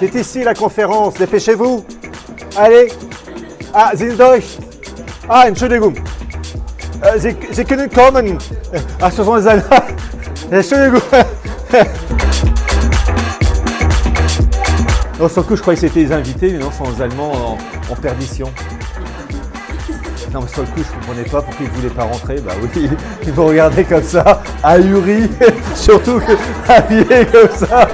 C'est ici la conférence, dépêchez-vous. Allez. Ah, sind Deutsch. Ah, Entschuldigung. Sie können kommen. Ah, ce sont les Allemands. Entschuldigung. Non, sur le coup, je croyais que c'était les invités, mais non, ce sont les Allemands en perdition. Non, mais sur le coup, je ne comprenais pas pourquoi ils ne voulaient pas rentrer. Bah oui, ils me regardaient comme ça, ahuris, surtout habillés comme ça.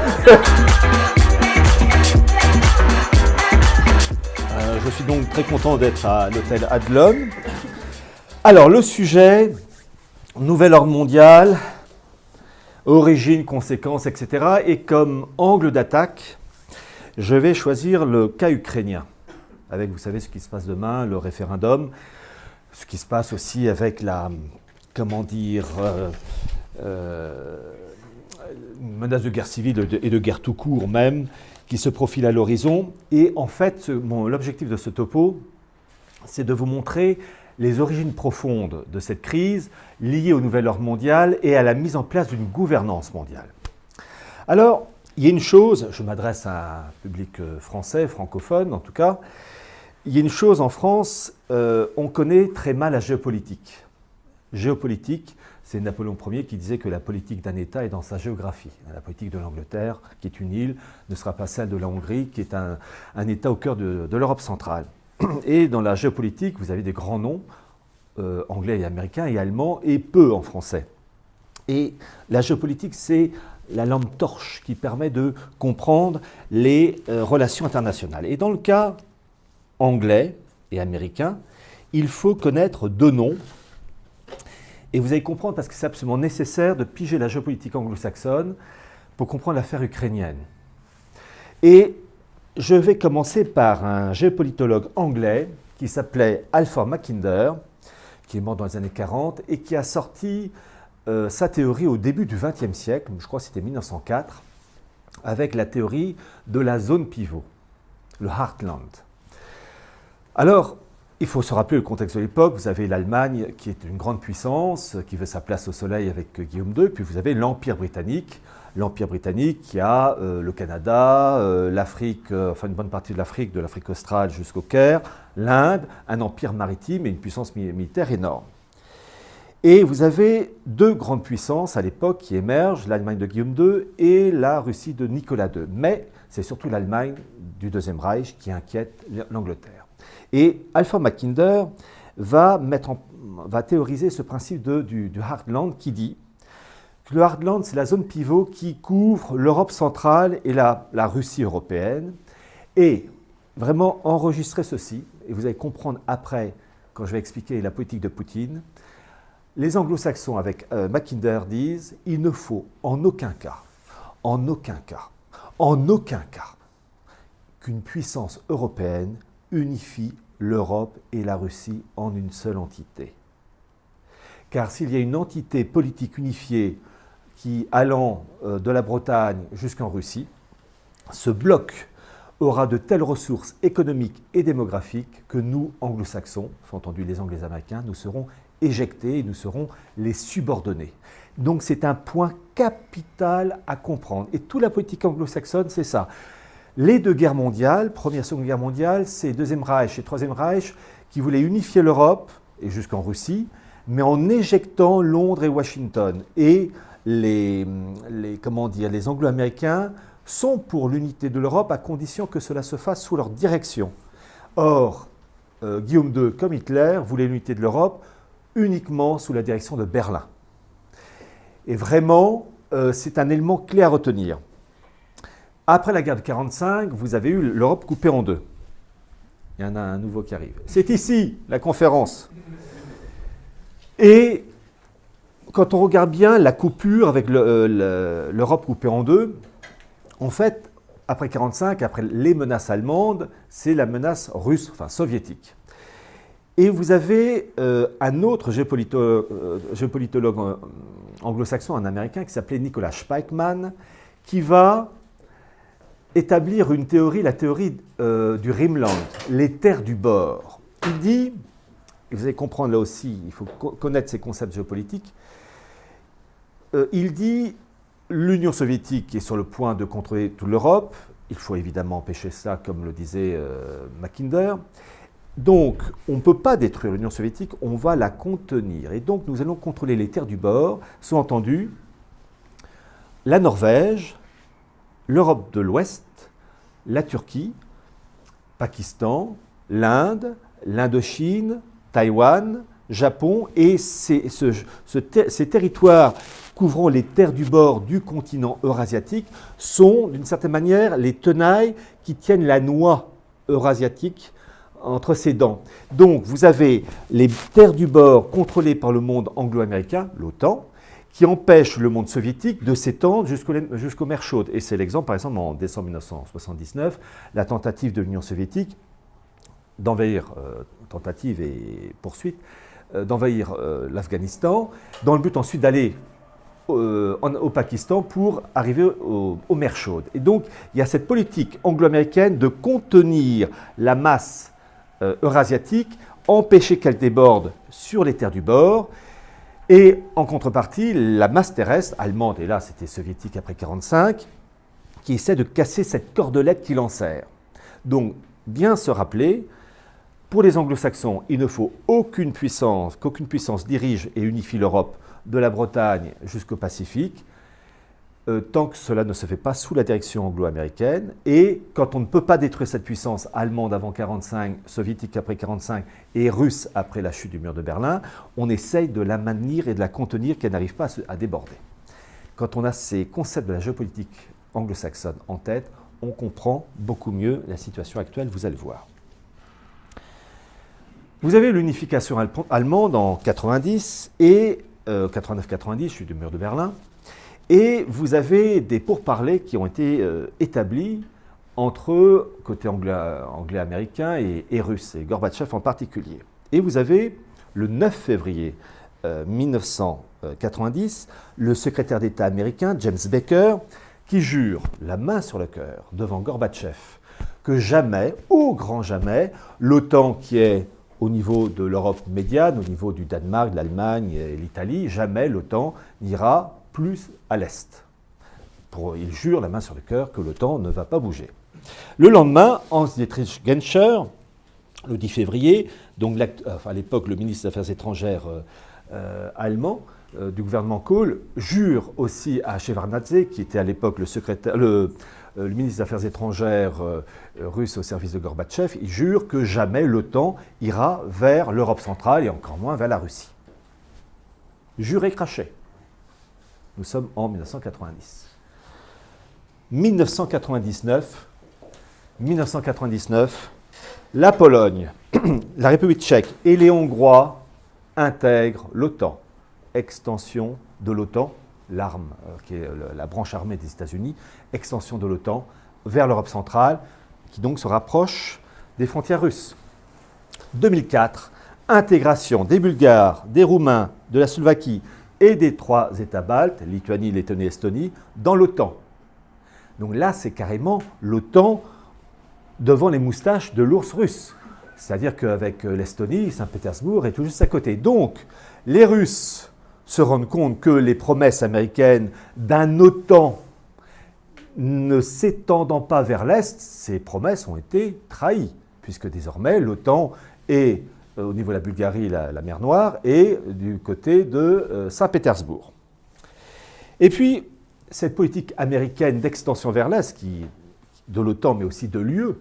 Je suis donc très content d'être à l'hôtel Adlon. Alors, le sujet, nouvel ordre mondial, origine, conséquences, etc. Et comme angle d'attaque, je vais choisir le cas ukrainien. Avec, vous savez, ce qui se passe demain, le référendum, ce qui se passe aussi avec la, comment dire, une menace de guerre civile et de guerre tout court même, qui se profile à l'horizon. Et en fait, l'objectif de ce topo, c'est de vous montrer les origines profondes de cette crise liée au nouvel ordre mondial et à la mise en place d'une gouvernance mondiale. Alors, il y a une chose, je m'adresse à un public français, francophone en tout cas, il y a une chose en France, on connaît très mal la géopolitique. Géopolitique, c'est Napoléon Ier qui disait que la politique d'un État est dans sa géographie. La politique de l'Angleterre, qui est une île, ne sera pas celle de la Hongrie, qui est un État au cœur de l'Europe centrale. Et dans la géopolitique, vous avez des grands noms, anglais et américains et allemands, et peu en français. Et la géopolitique, c'est la lampe torche qui permet de comprendre les relations internationales. Et dans le cas anglais et américain, il faut connaître deux noms. Et vous allez comprendre, parce que c'est absolument nécessaire de piger la géopolitique anglo-saxonne pour comprendre l'affaire ukrainienne. Et je vais commencer par un géopolitologue anglais qui s'appelait Alfred Mackinder, qui est mort dans les années 40 et qui a sorti sa théorie au début du XXe siècle, je crois que c'était 1904, avec la théorie de la zone pivot, le Heartland. Alors, il faut se rappeler le contexte de l'époque. Vous avez l'Allemagne qui est une grande puissance, qui veut sa place au soleil avec Guillaume II, puis vous avez l'Empire britannique qui a le Canada, l'Afrique, enfin une bonne partie de l'Afrique australe jusqu'au Caire, l'Inde, un empire maritime et une puissance militaire énorme. Et vous avez deux grandes puissances à l'époque qui émergent, l'Allemagne de Guillaume II et la Russie de Nicolas II. Mais c'est surtout l'Allemagne du Deuxième Reich qui inquiète l'Angleterre. Et Alfred Mackinder va théoriser ce principe du Heartland qui dit que le Heartland, c'est la zone pivot qui couvre l'Europe centrale et la Russie européenne. Et vraiment enregistrer ceci, et vous allez comprendre après, quand je vais expliquer la politique de Poutine, les anglo-saxons avec Mackinder disent « il ne faut en aucun cas qu'une puissance européenne unifie l'Europe et la Russie en une seule entité. Car s'il y a une entité politique unifiée qui, allant de la Bretagne jusqu'en Russie, ce bloc aura de telles ressources économiques et démographiques que nous, anglo-saxons, entendu les Anglais et les Américains, nous serons éjectés et nous serons les subordonnés. Donc c'est un point capital à comprendre. Et toute la politique anglo-saxonne, c'est ça. Les deux guerres mondiales, Première et Seconde Guerre mondiale, c'est Deuxième Reich et Troisième Reich qui voulaient unifier l'Europe, et jusqu'en Russie, mais en éjectant Londres et Washington. Et les Anglo-Américains sont pour l'unité de l'Europe à condition que cela se fasse sous leur direction. Or, Guillaume II, comme Hitler, voulait l'unité de l'Europe uniquement sous la direction de Berlin. Et vraiment, c'est un élément clé à retenir. Après la guerre de 1945, vous avez eu l'Europe coupée en deux. Il y en a un nouveau qui arrive. C'est ici, la conférence. Et quand on regarde bien la coupure avec l'Europe coupée en deux, en fait, après 1945, après les menaces allemandes, c'est la menace russe, enfin soviétique. Et vous avez un autre géopolitologue anglo-saxon, un américain, qui s'appelait Nicholas Spykman, qui va établir une théorie, la théorie du Rimland, les terres du bord. Il dit, et vous allez comprendre là aussi, il faut connaître ces concepts géopolitiques, il dit l'Union soviétique est sur le point de contrôler toute l'Europe il faut évidemment empêcher ça, comme le disait Mackinder. Donc, on ne peut pas détruire l'Union soviétique, on va la contenir. Et donc, nous allons contrôler les terres du bord, sous-entendu la Norvège, l'Europe de l'Ouest, la Turquie, Pakistan, l'Inde, l'Indochine, Taïwan, Japon, et ces territoires couvrant les terres du bord du continent eurasiatique sont, d'une certaine manière, les tenailles qui tiennent la noix eurasiatique entre ses dents. Donc, vous avez les terres du bord contrôlées par le monde anglo-américain, l'OTAN, qui empêche le monde soviétique de s'étendre jusqu'aux mers chaudes. Et c'est l'exemple, par exemple, en décembre 1979, la tentative de l'Union soviétique d'envahir, tentative et poursuite, d'envahir l'Afghanistan, dans le but ensuite d'aller au Pakistan pour arriver aux mers chaudes. Et donc, il y a cette politique anglo-américaine de contenir la masse eurasiatique, empêcher qu'elle déborde sur les terres du bord, et en contrepartie, la masse terrestre allemande, et là c'était soviétique après 1945, qui essaie de casser cette cordelette qui l'enserre. Donc, bien se rappeler, pour les anglo-saxons, il ne faut qu'aucune puissance dirige et unifie l'Europe de la Bretagne jusqu'au Pacifique, tant que cela ne se fait pas sous la direction anglo-américaine. Et quand on ne peut pas détruire cette puissance allemande avant 1945, soviétique après 1945 et russe après la chute du mur de Berlin, on essaye de la maintenir et de la contenir, qu'elle n'arrive pas à déborder. Quand on a ces concepts de la géopolitique anglo-saxonne en tête, on comprend beaucoup mieux la situation actuelle, vous allez voir. Vous avez l'unification allemande en 90 et 89-90, chute du mur de Berlin. Et vous avez des pourparlers qui ont été établis entre côté anglais-américain et russe, et Gorbatchev en particulier. Et vous avez le 9 février 1990, le secrétaire d'État américain, James Baker, qui jure, la main sur le cœur, devant Gorbatchev, que jamais, au grand jamais, l'OTAN qui est au niveau de l'Europe médiane, au niveau du Danemark, de l'Allemagne et l'Italie, jamais l'OTAN n'ira plus à l'Est. Il jure, la main sur le cœur, que l'OTAN ne va pas bouger. Le lendemain, Hans-Dietrich Genscher, le 10 février, donc à l'époque le ministre des Affaires étrangères allemand du gouvernement Kohl, jure aussi à Shevardnadze, qui était à l'époque le ministre des Affaires étrangères russe au service de Gorbatchev, il jure que jamais l'OTAN ira vers l'Europe centrale et encore moins vers la Russie. Juré craché. Nous sommes en 1990. 1999, la Pologne, la République tchèque et les Hongrois intègrent l'OTAN. Extension de l'OTAN, l'arme qui est la branche armée des États-Unis, extension de l'OTAN vers l'Europe centrale, qui donc se rapproche des frontières russes. 2004, intégration des Bulgares, des Roumains, de la Slovaquie et des 3 États baltes, Lituanie, Lettonie, Estonie, dans l'OTAN. Donc là, c'est carrément l'OTAN devant les moustaches de l'ours russe. C'est-à-dire qu'avec l'Estonie, Saint-Pétersbourg est tout juste à côté. Donc, les Russes se rendent compte que les promesses américaines d'un OTAN ne s'étendant pas vers l'Est, ces promesses ont été trahies, puisque désormais l'OTAN est au niveau de la Bulgarie, la mer Noire, et du côté de Saint-Pétersbourg. Et puis, cette politique américaine d'extension vers l'Est, de l'OTAN mais aussi de l'UE,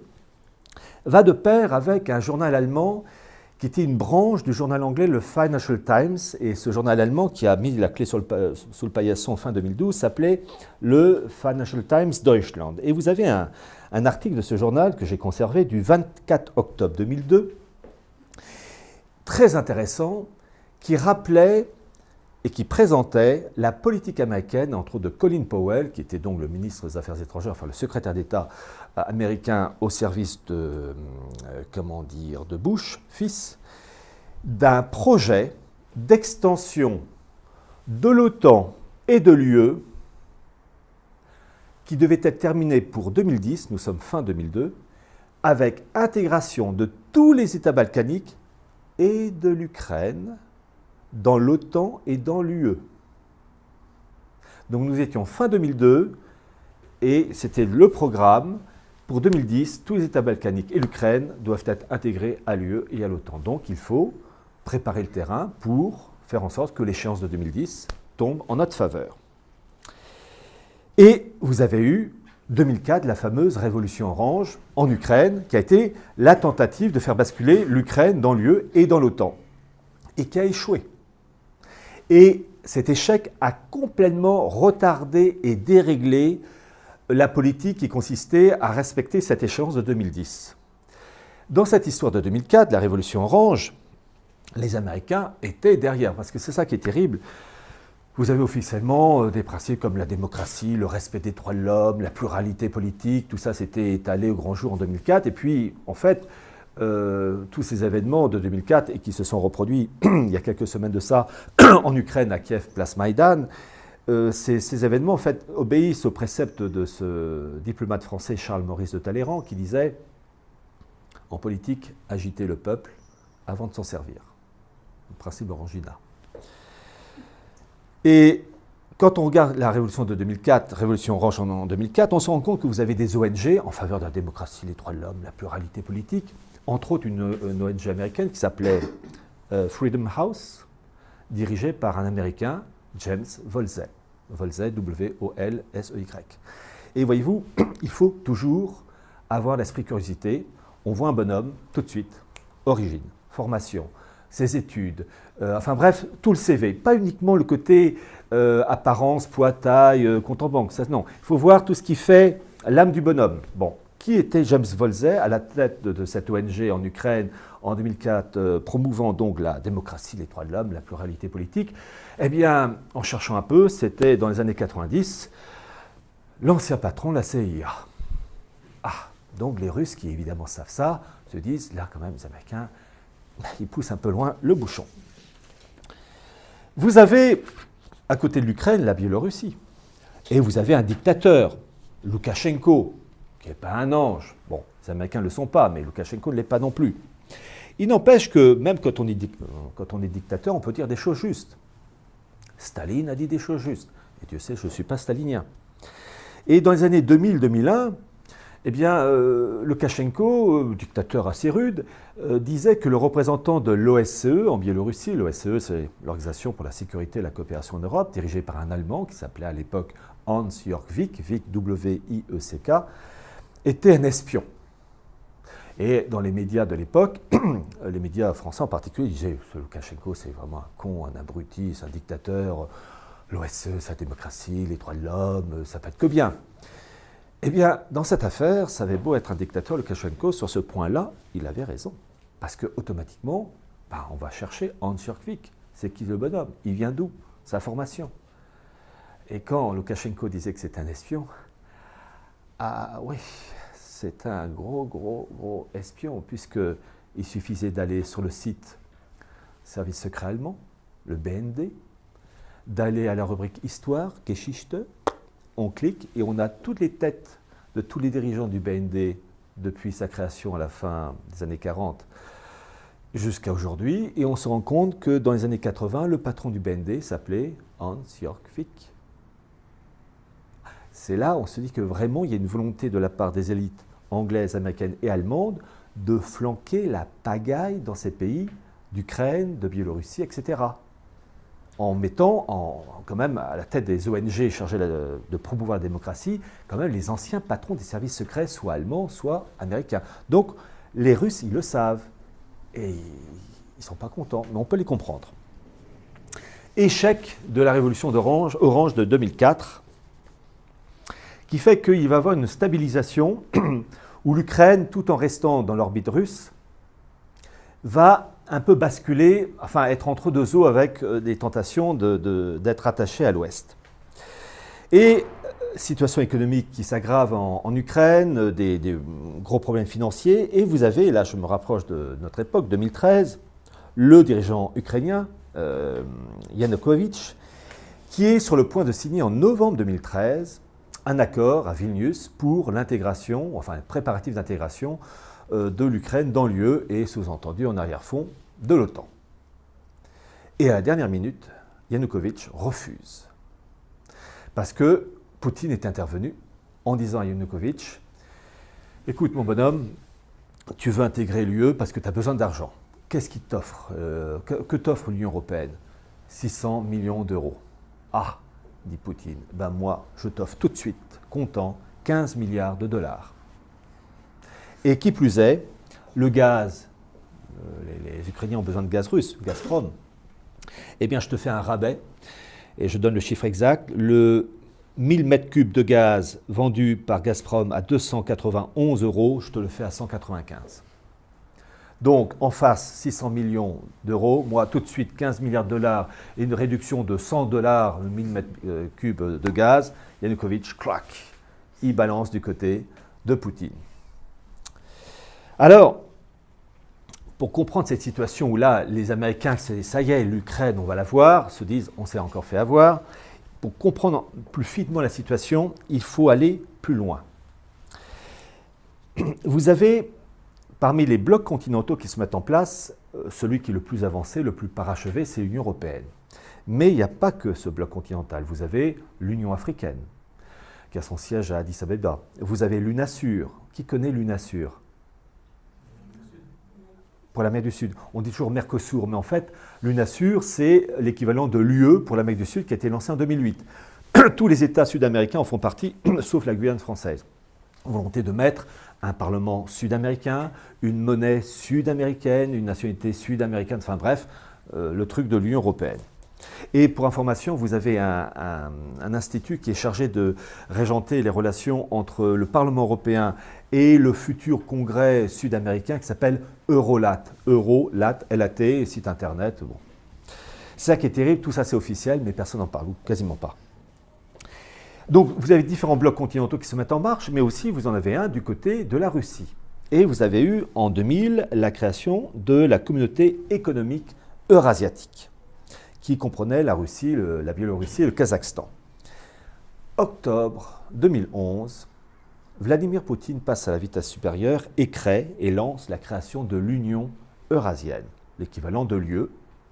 va de pair avec un journal allemand qui était une branche du journal anglais, le Financial Times, et ce journal allemand qui a mis la clé sous le paillasson fin 2012 s'appelait le Financial Times Deutschland. Et vous avez un article de ce journal que j'ai conservé du 24 octobre 2002, très intéressant, qui rappelait et qui présentait la politique américaine, entre autres de Colin Powell, qui était donc le ministre des Affaires étrangères, enfin le secrétaire d'État américain au service de Bush, fils, d'un projet d'extension de l'OTAN et de l'UE qui devait être terminé pour 2010, nous sommes fin 2002, avec intégration de tous les États balkaniques et de l'Ukraine dans l'OTAN et dans l'UE. Donc nous étions fin 2002 et c'était le programme pour 2010, tous les États balkaniques et l'Ukraine doivent être intégrés à l'UE et à l'OTAN. Donc il faut préparer le terrain pour faire en sorte que l'échéance de 2010 tombe en notre faveur. Et vous avez eu 2004, la fameuse révolution orange en Ukraine, qui a été la tentative de faire basculer l'Ukraine dans l'UE et dans l'OTAN, et qui a échoué. Et cet échec a complètement retardé et déréglé la politique qui consistait à respecter cette échéance de 2010. Dans cette histoire de 2004, la révolution orange, les Américains étaient derrière, parce que c'est ça qui est terrible. Vous avez officiellement des principes comme la démocratie, le respect des droits de l'homme, la pluralité politique, tout ça s'était étalé au grand jour en 2004. Et puis, en fait, tous ces événements de 2004 et qui se sont reproduits il y a quelques semaines de ça en Ukraine, à Kiev, place Maïdan, ces événements, en fait, obéissent au précepte de ce diplomate français Charles-Maurice de Talleyrand qui disait « En politique, agiter le peuple avant de s'en servir ». Le principe orangina. Et quand on regarde la révolution de 2004, révolution orange en 2004, on se rend compte que vous avez des ONG en faveur de la démocratie, les droits de l'homme, la pluralité politique, entre autres une ONG américaine qui s'appelait Freedom House, dirigée par un Américain, James Volzey. Volzey, W-O-L-S-E-Y. Et voyez-vous, il faut toujours avoir l'esprit curiosité. On voit un bonhomme, tout de suite, origine, formation, ses études, enfin bref, tout le CV. Pas uniquement le côté apparence, poids, taille, compte en banque. Ça, non, il faut voir tout ce qui fait l'âme du bonhomme. Bon, qui était James Volzey à la tête de cette ONG en Ukraine en 2004, promouvant donc la démocratie, les droits de l'homme, la pluralité politique? Eh bien, en cherchant un peu, c'était dans les années 90, l'ancien patron de la CIA. Ah, donc les Russes qui évidemment savent ça, se disent, là quand même, les Américains, ils poussent un peu loin le bouchon. Vous avez, à côté de l'Ukraine, la Biélorussie. Et vous avez un dictateur, Loukachenko, qui n'est pas un ange. Bon, les Américains ne le sont pas, mais Loukachenko ne l'est pas non plus. Il n'empêche que, même quand on est dictateur, on peut dire des choses justes. Staline a dit des choses justes. Et Dieu sait, je ne suis pas stalinien. Et dans les années 2000-2001, eh bien, Loukachenko, dictateur assez rude, disait que le représentant de l'OSCE en Biélorussie, l'OSCE c'est l'Organisation pour la sécurité et la coopération en Europe, dirigée par un Allemand qui s'appelait à l'époque Hans-Jörg Wick, W-I-E-C-K, était un espion. Et dans les médias de l'époque, les médias français en particulier, disaient « Ce Loukachenko, c'est vraiment un con, un abruti, c'est un dictateur, l'OSCE, c'est la démocratie, les droits de l'homme, ça peut être que bien ». Eh bien, dans cette affaire, ça avait beau être un dictateur, Loukachenko, sur ce point-là, il avait raison. Parce qu'automatiquement, on va chercher Hans-Jörg Wick. C'est qui le bonhomme? Il vient d'où? Sa formation. Et quand Loukachenko disait que c'était un espion, ah oui, c'est un gros espion, puisqu'il suffisait d'aller sur le site Service secret allemand, le BND, d'aller à la rubrique Histoire, Geschichte, on clique et on a toutes les têtes de tous les dirigeants du BND depuis sa création à la fin des années 40 jusqu'à aujourd'hui. Et on se rend compte que dans les années 80, le patron du BND s'appelait Hans-Jörg Wick. C'est là où on se dit que vraiment il y a une volonté de la part des élites anglaises, américaines et allemandes de flanquer la pagaille dans ces pays d'Ukraine, de Biélorussie, etc. En mettant quand même à la tête des ONG chargées de promouvoir la démocratie, quand même les anciens patrons des services secrets, soit allemands, soit américains. Donc les Russes, ils le savent, et ils ne sont pas contents, mais on peut les comprendre. Échec de la révolution orange de 2004, qui fait qu'il va y avoir une stabilisation où l'Ukraine, tout en restant dans l'orbite russe, va un peu basculer, enfin être entre deux eaux avec des tentations d'être attaché à l'Ouest. Et situation économique qui s'aggrave en Ukraine, des gros problèmes financiers, et vous avez, là je me rapproche de notre époque, 2013, le dirigeant ukrainien, Yanukovych, qui est sur le point de signer en novembre 2013 un accord à Vilnius pour l'intégration, enfin un préparatif d'intégration de l'Ukraine dans l'UE et sous-entendu en arrière-fond de l'OTAN. Et à la dernière minute, Yanukovych refuse. Parce que Poutine est intervenu en disant à Yanukovych écoute mon bonhomme, tu veux intégrer l'UE parce que tu as besoin d'argent. Qu'est-ce qu'il t'offre que t'offre l'Union européenne? 600 millions d'euros. Ah, dit Poutine, ben moi, je t'offre tout de suite, comptant, 15 milliards de dollars. Et qui plus est, le gaz, les Ukrainiens ont besoin de gaz russe, Gazprom, eh bien je te fais un rabais, et je donne le chiffre exact, le 1000 mètres cubes de gaz vendu par Gazprom à 291 euros, je te le fais à 195. Donc, en face, 600 millions d'euros, moi, tout de suite, 15 milliards de dollars et une réduction de 100 dollars le 1000 mètres cubes de gaz, Yanukovych, clac, il balance du côté de Poutine. Alors, pour comprendre cette situation où là, les Américains, ça y est, l'Ukraine, on va la voir, se disent, on s'est encore fait avoir. Pour comprendre plus finement la situation, il faut aller plus loin. Vous avez, parmi les blocs continentaux qui se mettent en place, celui qui est le plus avancé, le plus parachevé, c'est l'Union européenne. Mais il n'y a pas que ce bloc continental. Vous avez l'Union africaine, qui a son siège à Addis Abeba. Vous avez l'UNASUR. Qui connaît l'UNASUR? Pour l'Amérique du Sud. On dit toujours Mercosur, mais en fait, l'UNASUR, c'est l'équivalent de l'UE pour l'Amérique du Sud qui a été lancé en 2008. Tous les États sud-américains en font partie, sauf la Guyane française. Volonté de mettre un Parlement sud-américain, une monnaie sud-américaine, une nationalité sud-américaine, enfin bref, le truc de l'Union européenne. Et pour information, vous avez un institut qui est chargé de régenter les relations entre le Parlement européen et le futur congrès sud-américain qui s'appelle Eurolat. Eurolat, LAT, site internet. Bon. C'est ça qui est terrible, tout ça c'est officiel, mais personne n'en parle, ou quasiment pas. Donc vous avez différents blocs continentaux qui se mettent en marche, mais aussi vous en avez un du côté de la Russie. Et vous avez eu en 2000 la création de la communauté économique eurasiatique, qui comprenait la Russie, la Biélorussie et le Kazakhstan. Octobre 2011, Vladimir Poutine passe à la vitesse supérieure et crée et lance la création de l'Union eurasienne, l'équivalent de l'UE,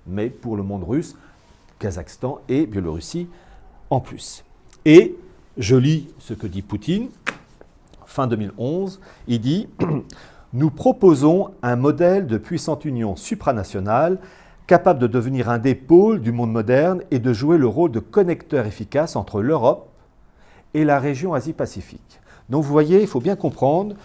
mais pour le monde russe, Kazakhstan et Biélorussie en plus. Et je lis ce que dit Poutine, fin 2011, il dit « Nous proposons un modèle de puissante union supranationale capable de devenir un des pôles du monde moderne et de jouer le rôle de connecteur efficace entre l'Europe et la région Asie-Pacifique. » Donc vous voyez, il faut bien comprendre,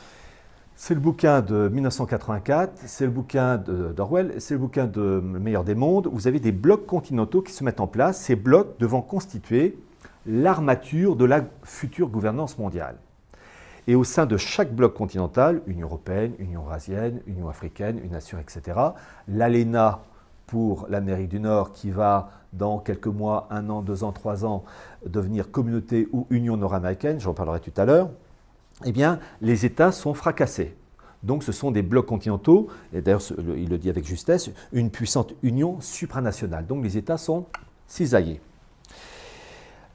c'est le bouquin de 1984, c'est le bouquin d'Orwell, c'est le bouquin de Le meilleur des mondes. Vous avez des blocs continentaux qui se mettent en place, ces blocs devant constituer l'armature de la future gouvernance mondiale. Et au sein de chaque bloc continental, Union européenne, Union eurasienne, Union africaine, UNASUR, etc., l'ALENA pour l'Amérique du Nord qui va, dans quelques mois, 1 an, 2 ans, 3 ans, devenir communauté ou Union nord-américaine, j'en parlerai tout à l'heure, eh bien, les États sont fracassés. Donc ce sont des blocs continentaux, et d'ailleurs il le dit avec justesse, une puissante union supranationale. Donc les États sont cisaillés.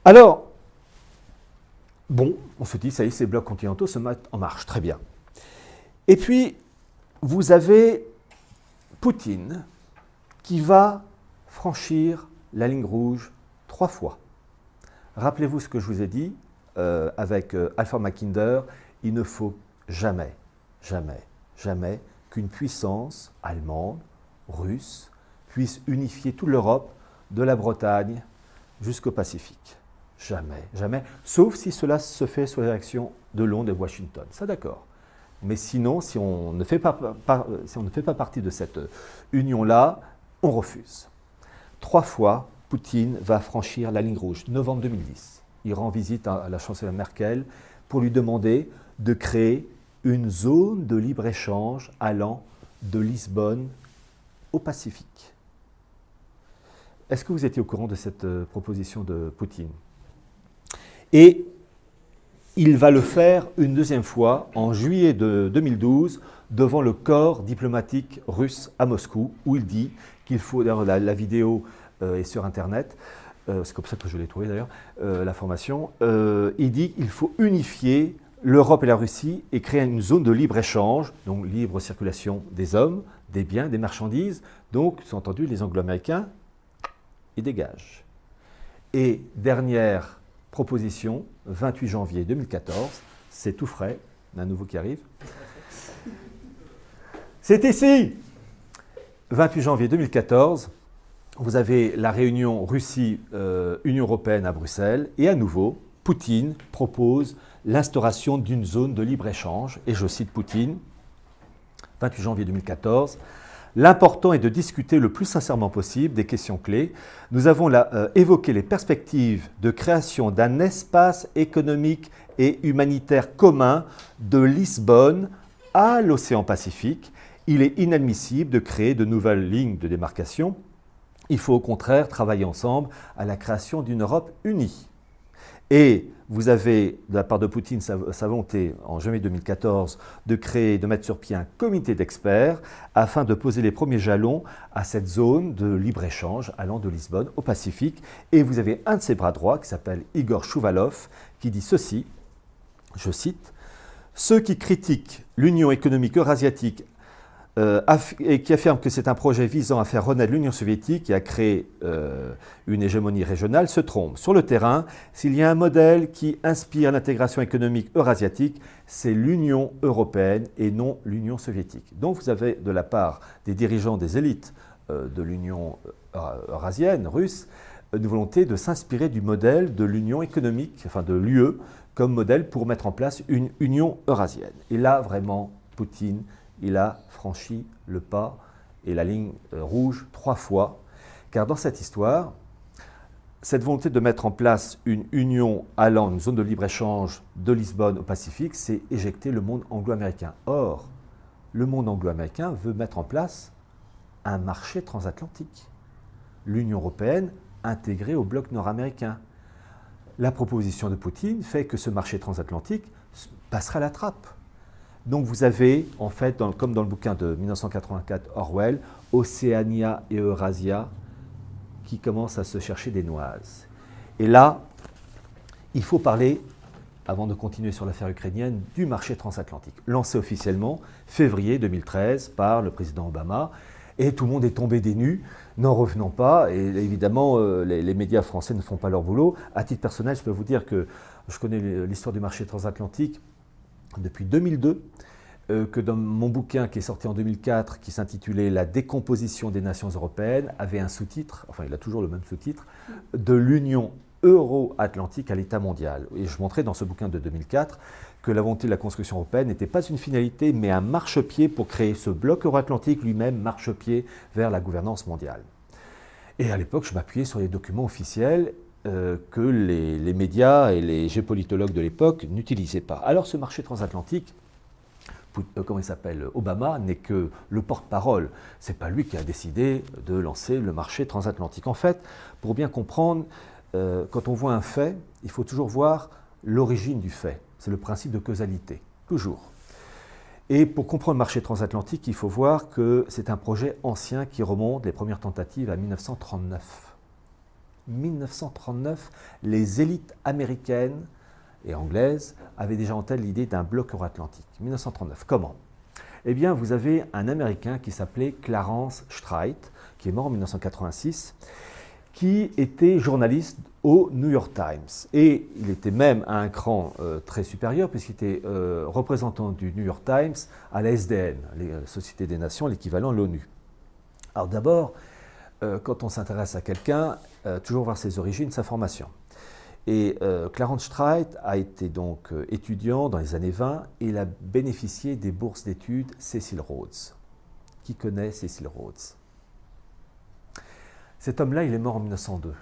Alors, bon, on se dit, ça y est, ces blocs continentaux se mettent en marche, très bien. Et puis, vous avez Poutine qui va franchir la ligne rouge 3 fois. Rappelez-vous ce que je vous ai dit avec Alfred Mackinder, il ne faut jamais, jamais, jamais qu'une puissance allemande, russe, puisse unifier toute l'Europe, de la Bretagne jusqu'au Pacifique. Jamais, jamais, sauf si cela se fait sous la direction de Londres et Washington. Ça d'accord. Mais sinon, si on ne fait pas partie de cette union-là, on refuse. 3 fois, Poutine va franchir la ligne rouge. Novembre 2010, il rend visite à la chancelière Merkel pour lui demander de créer une zone de libre-échange allant de Lisbonne au Pacifique. Est-ce que vous étiez au courant de cette proposition de Poutine? Et il va le faire une deuxième fois en juillet de 2012 devant le corps diplomatique russe à Moscou où il dit qu'il faut, d'ailleurs la vidéo est sur internet, c'est comme ça que je l'ai trouvé d'ailleurs, l'information, il dit qu'il faut unifier l'Europe et la Russie et créer une zone de libre-échange, donc libre circulation des hommes, des biens, des marchandises, donc, sous-entendu, les Anglo-Américains, ils dégagent. Et dernière proposition, 28 janvier 2014, c'est tout frais, un nouveau qui arrive. C'est ici, 28 janvier 2014, vous avez la réunion Russie-Union européenne à Bruxelles, et à nouveau, Poutine propose l'instauration d'une zone de libre-échange, et je cite Poutine, 28 janvier 2014, « L'important est de discuter le plus sincèrement possible des questions clés. Nous avons évoqué les perspectives de création d'un espace économique et humanitaire commun de Lisbonne à l'océan Pacifique. Il est inadmissible de créer de nouvelles lignes de démarcation. Il faut au contraire travailler ensemble à la création d'une Europe unie. » Et vous avez, de la part de Poutine, sa volonté, en janvier 2014, de mettre sur pied un comité d'experts afin de poser les premiers jalons à cette zone de libre-échange allant de Lisbonne au Pacifique. Et vous avez un de ses bras droits, qui s'appelle Igor Chouvalov, qui dit ceci, je cite, « Ceux qui critiquent l'Union économique eurasiatique et qui affirment que c'est un projet visant à faire renaître l'Union soviétique et à créer une hégémonie régionale se trompent. Sur le terrain, s'il y a un modèle qui inspire l'intégration économique eurasiatique, c'est l'Union européenne et non l'Union soviétique. » Donc vous avez de la part des dirigeants des élites de l'Union eurasienne, russe, une volonté de s'inspirer du modèle de l'Union économique, enfin de l'UE, comme modèle pour mettre en place une Union eurasienne. Et là, vraiment, Poutine, il a franchi le pas et la ligne rouge 3 fois, car dans cette histoire, cette volonté de mettre en place une union allant, une zone de libre-échange de Lisbonne au Pacifique, c'est éjecter le monde anglo-américain. Or, le monde anglo-américain veut mettre en place un marché transatlantique. L'Union européenne intégrée au bloc nord-américain. La proposition de Poutine fait que ce marché transatlantique passera la trappe. Donc vous avez, en fait, comme dans le bouquin de 1984 Orwell, Océania et Eurasia qui commencent à se chercher des noises. Et là, il faut parler, avant de continuer sur l'affaire ukrainienne, du marché transatlantique, lancé officiellement février 2013 par le président Obama. Et tout le monde est tombé des nues, n'en revenant pas. Et évidemment, les médias français ne font pas leur boulot. À titre personnel, je peux vous dire que je connais l'histoire du marché transatlantique depuis 2002, que dans mon bouquin qui est sorti en 2004, qui s'intitulait « La décomposition des nations européennes », avait un sous-titre, enfin il a toujours le même sous-titre, « De l'Union euro-atlantique à l'état mondial ». Et je montrais dans ce bouquin de 2004 que la volonté de la construction européenne n'était pas une finalité, mais un marchepied pour créer ce bloc euro-atlantique lui-même, marchepied vers la gouvernance mondiale. Et à l'époque, je m'appuyais sur les documents officiels que les médias et les géopolitologues de l'époque n'utilisaient pas. Alors ce marché transatlantique, comment il s'appelle, Obama, n'est que le porte-parole. Ce n'est pas lui qui a décidé de lancer le marché transatlantique. En fait, pour bien comprendre, quand on voit un fait, il faut toujours voir l'origine du fait. C'est le principe de causalité, toujours. Et pour comprendre le marché transatlantique, il faut voir que c'est un projet ancien qui remonte, les premières tentatives, à 1939. 1939, les élites américaines et anglaises avaient déjà en tête l'idée d'un bloc euro-atlantique. 1939, comment? Eh bien, vous avez un Américain qui s'appelait Clarence Streit, qui est mort en 1986, qui était journaliste au New York Times. Et il était même à un cran très supérieur, puisqu'il était représentant du New York Times à la SDN, la Société des Nations, l'équivalent de l'ONU. Alors d'abord, quand on s'intéresse à quelqu'un, toujours voir ses origines, sa formation. Et Clarence Streit a été donc étudiant dans les années 20 et il a bénéficié des bourses d'études Cecil Rhodes. Qui connaît Cecil Rhodes? Cet homme-là, il est mort en 1902.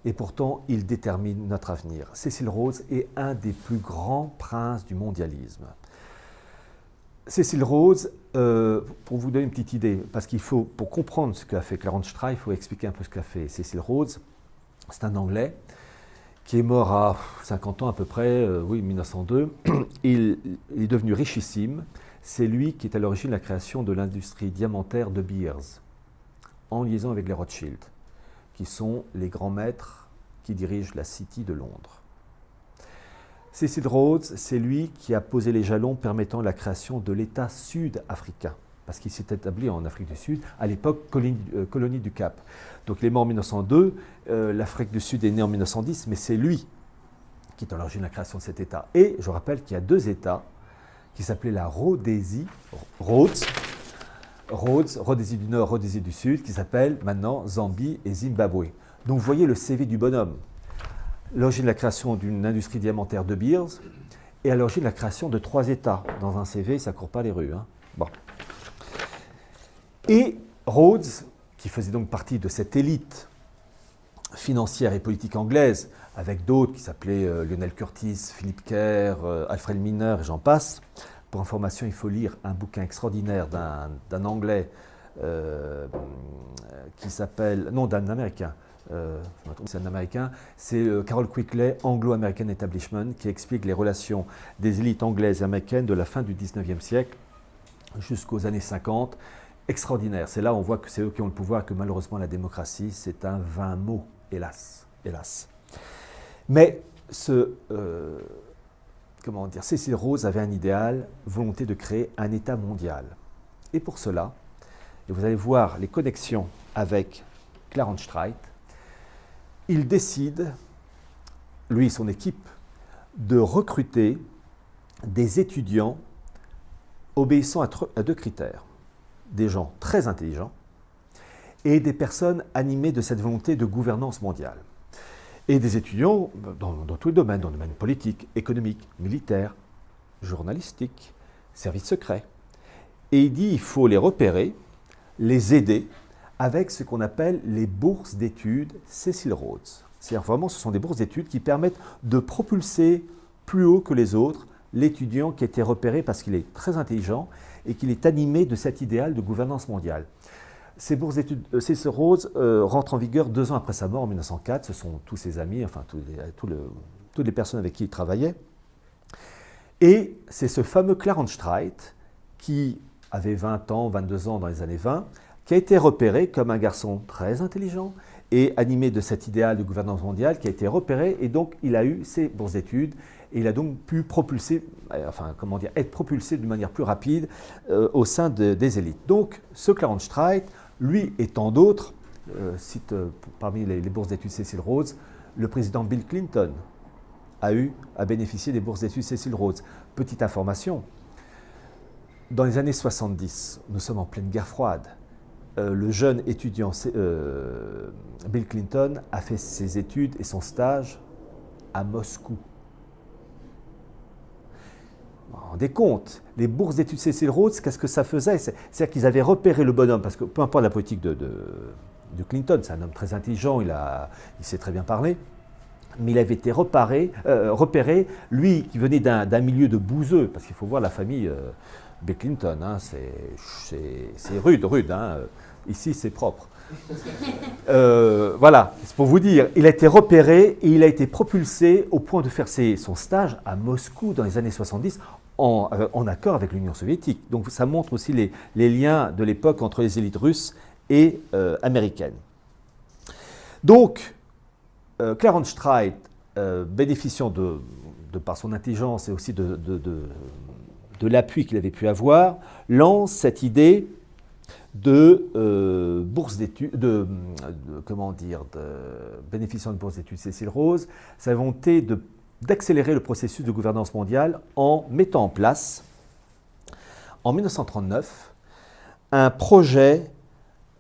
Et pourtant, il détermine notre avenir. Cecil Rhodes est un des plus grands princes du mondialisme. Cecil Rhodes, pour vous donner une petite idée, parce qu'il faut, pour comprendre ce qu'a fait Clarence Streit, il faut expliquer un peu ce qu'a fait Cecil Rhodes. C'est un Anglais qui est mort à 50 ans à peu près, oui, 1902. Il est devenu richissime. C'est lui qui est à l'origine de la création de l'industrie diamantaire de Beers, en liaison avec les Rothschild, qui sont les grands maîtres qui dirigent la City de Londres. Cecil Rhodes, c'est lui qui a posé les jalons permettant la création de l'État sud-africain, parce qu'il s'est établi en Afrique du Sud, à l'époque colonie du Cap. Donc il est mort en 1902, l'Afrique du Sud est née en 1910, mais c'est lui qui est à l'origine de la création de cet État. Et je rappelle qu'il y a deux États qui s'appelaient la Rhodésie, Rhodésie du Nord, Rhodésie du Sud, qui s'appellent maintenant Zambie et Zimbabwe. Donc vous voyez le CV du bonhomme. L'origine de la création d'une industrie diamantaire de Beers et à l'origine de la création de 3 États. Dans un CV, ça ne court pas les rues. Hein. Bon. Et Rhodes, qui faisait donc partie de cette élite financière et politique anglaise, avec d'autres qui s'appelaient Lionel Curtis, Philip Kerr, Alfred Milner, et j'en passe. Pour information, il faut lire un bouquin extraordinaire d'un Anglais qui s'appelle... Non, d'un Américain. Je me trompe, c'est un Américain. C'est Carroll Quigley, Anglo-American Establishment, qui explique les relations des élites anglaises et américaines de la fin du 19e siècle jusqu'aux années 50. Extraordinaire. C'est là où on voit que c'est eux qui ont le pouvoir, que malheureusement la démocratie, c'est un vain mot, hélas. Hélas. Mais Cecil Rhodes avait un idéal, volonté de créer un État mondial. Et pour cela, et vous allez voir les connexions avec Clarence Streit, il décide, lui et son équipe, de recruter des étudiants obéissant à 2 critères. Des gens très intelligents et des personnes animées de cette volonté de gouvernance mondiale. Et des étudiants dans tous les domaines, dans le domaine politique, économique, militaire, journalistique, service secret. Et il dit qu'il faut les repérer, les aider avec ce qu'on appelle les bourses d'études Cecil Rhodes. C'est-à-dire vraiment, ce sont des bourses d'études qui permettent de propulser plus haut que les autres l'étudiant qui a été repéré parce qu'il est très intelligent et qu'il est animé de cet idéal de gouvernance mondiale. Ces bourses d'études, Cecil Rhodes rentrent en vigueur 2 ans après sa mort en 1904. Ce sont tous ses amis, enfin toutes les personnes avec qui il travaillait. Et c'est ce fameux Clarence Streit qui avait 20 ans, 22 ans dans les années 20, qui a été repéré comme un garçon très intelligent et animé de cet idéal de gouvernance mondiale, qui a été repéré, et donc il a eu ses bourses d'études, et il a donc pu être propulsé d'une manière plus rapide au sein des élites. Donc ce Clarence Streit, lui et tant d'autres, cite parmi les bourses d'études Cecil Rhodes, le président Bill Clinton a bénéficié des bourses d'études Cecil Rhodes. Petite information, dans les années 70, nous sommes en pleine guerre froide. Le jeune étudiant Bill Clinton a fait ses études et son stage à Moscou. Vous vous rendez compte, les bourses d'études Cecil Rhodes, qu'est-ce que ça faisait? C'est-à-dire qu'ils avaient repéré le bonhomme, parce que peu importe la politique de Clinton, c'est un homme très intelligent, il sait très bien parler, mais il avait été repéré, lui qui venait d'un milieu de bouseux, parce qu'il faut voir la famille Bill Clinton, hein, c'est rude, hein, ici c'est propre. Voilà, c'est pour vous dire, il a été repéré et il a été propulsé au point de faire son stage à Moscou dans les années 70 en accord avec l'Union soviétique. Donc ça montre aussi les liens de l'époque entre les élites russes et américaines. Donc, Clarence Streit, bénéficiant de par son intelligence et aussi de l'appui qu'il avait pu avoir, lance cette idée de bourse d'études, bénéficiant de bourse d'études Cecil Rhodes, sa volonté d'accélérer le processus de gouvernance mondiale en mettant en place, en 1939, un projet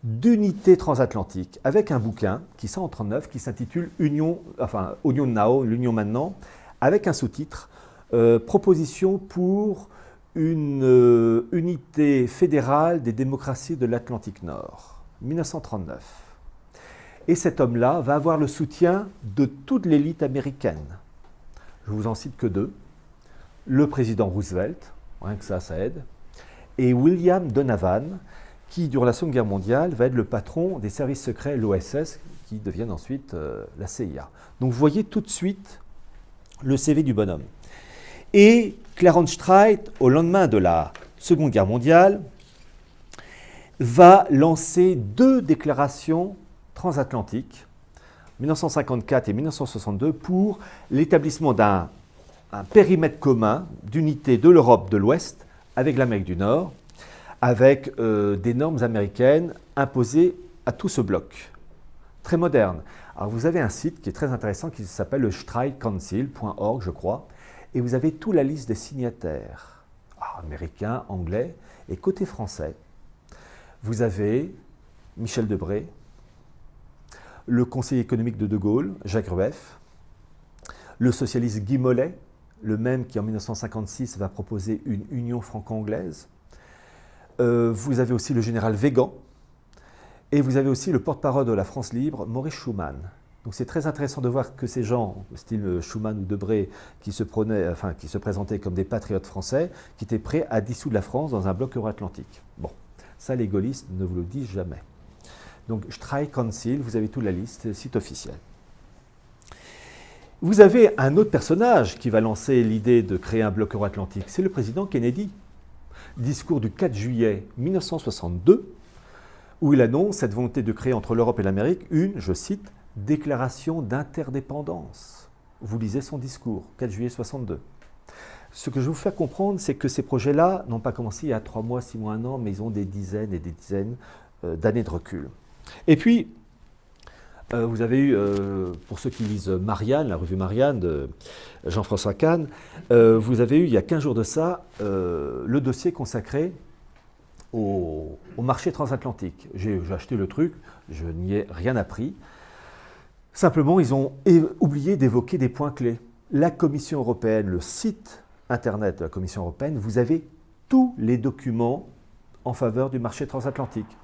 d'unité transatlantique avec un bouquin qui sort en 1939 qui s'intitule Union Now, l'Union maintenant, avec un sous-titre Proposition pour une unité fédérale des démocraties de l'Atlantique Nord, 1939. Et cet homme-là va avoir le soutien de toute l'élite américaine. Je vous en cite que 2. Le président Roosevelt, rien que ça aide, et William Donovan, qui, durant la Seconde Guerre mondiale, va être le patron des services secrets, l'OSS, qui deviennent ensuite la CIA. Donc vous voyez tout de suite le CV du bonhomme. Et Clarence Streit, au lendemain de la Seconde Guerre mondiale, va lancer 2 déclarations transatlantiques, 1954 et 1962, pour l'établissement d'un périmètre commun d'unité de l'Europe de l'Ouest avec l'Amérique du Nord, avec des normes américaines imposées à tout ce bloc. Très moderne, Alors vous avez un site qui est très intéressant qui s'appelle le streikcouncil.org, je crois, et vous avez toute la liste des signataires, américains, anglais, et côté français, vous avez Michel Debré, le conseiller économique de De Gaulle, Jacques Rueff, le socialiste Guy Mollet, le même qui en 1956 va proposer une union franco-anglaise. Vous avez aussi le général Weygand, et vous avez aussi le porte-parole de la France libre, Maurice Schumann. Donc c'est très intéressant de voir que ces gens, style Schumann ou Debré, qui se présentaient comme des patriotes français, qui étaient prêts à dissoudre la France dans un bloc euro-atlantique. Bon, ça les gaullistes ne vous le disent jamais. Donc Streikcouncil, vous avez toute la liste, c'est le site officiel. Vous avez un autre personnage qui va lancer l'idée de créer un bloc euro-atlantique, c'est le président Kennedy. Discours du 4 juillet 1962, où il annonce cette volonté de créer entre l'Europe et l'Amérique une, je cite, déclaration d'interdépendance. Vous lisez son discours, 4 juillet 62. Ce que je vais vous faire comprendre, c'est que ces projets-là n'ont pas commencé il y a 3 mois, 6 mois, 1 an, mais ils ont des dizaines et des dizaines d'années de recul. Et puis, vous avez eu, pour ceux qui lisent Marianne, la revue Marianne de Jean-François Kahn, vous avez eu il y a 15 jours de ça le dossier consacré au marché transatlantique. J'ai acheté le truc, je n'y ai rien appris. Simplement, ils ont oublié d'évoquer des points clés. La Commission européenne, le site internet de la Commission européenne, vous avez tous les documents en faveur du marché transatlantique.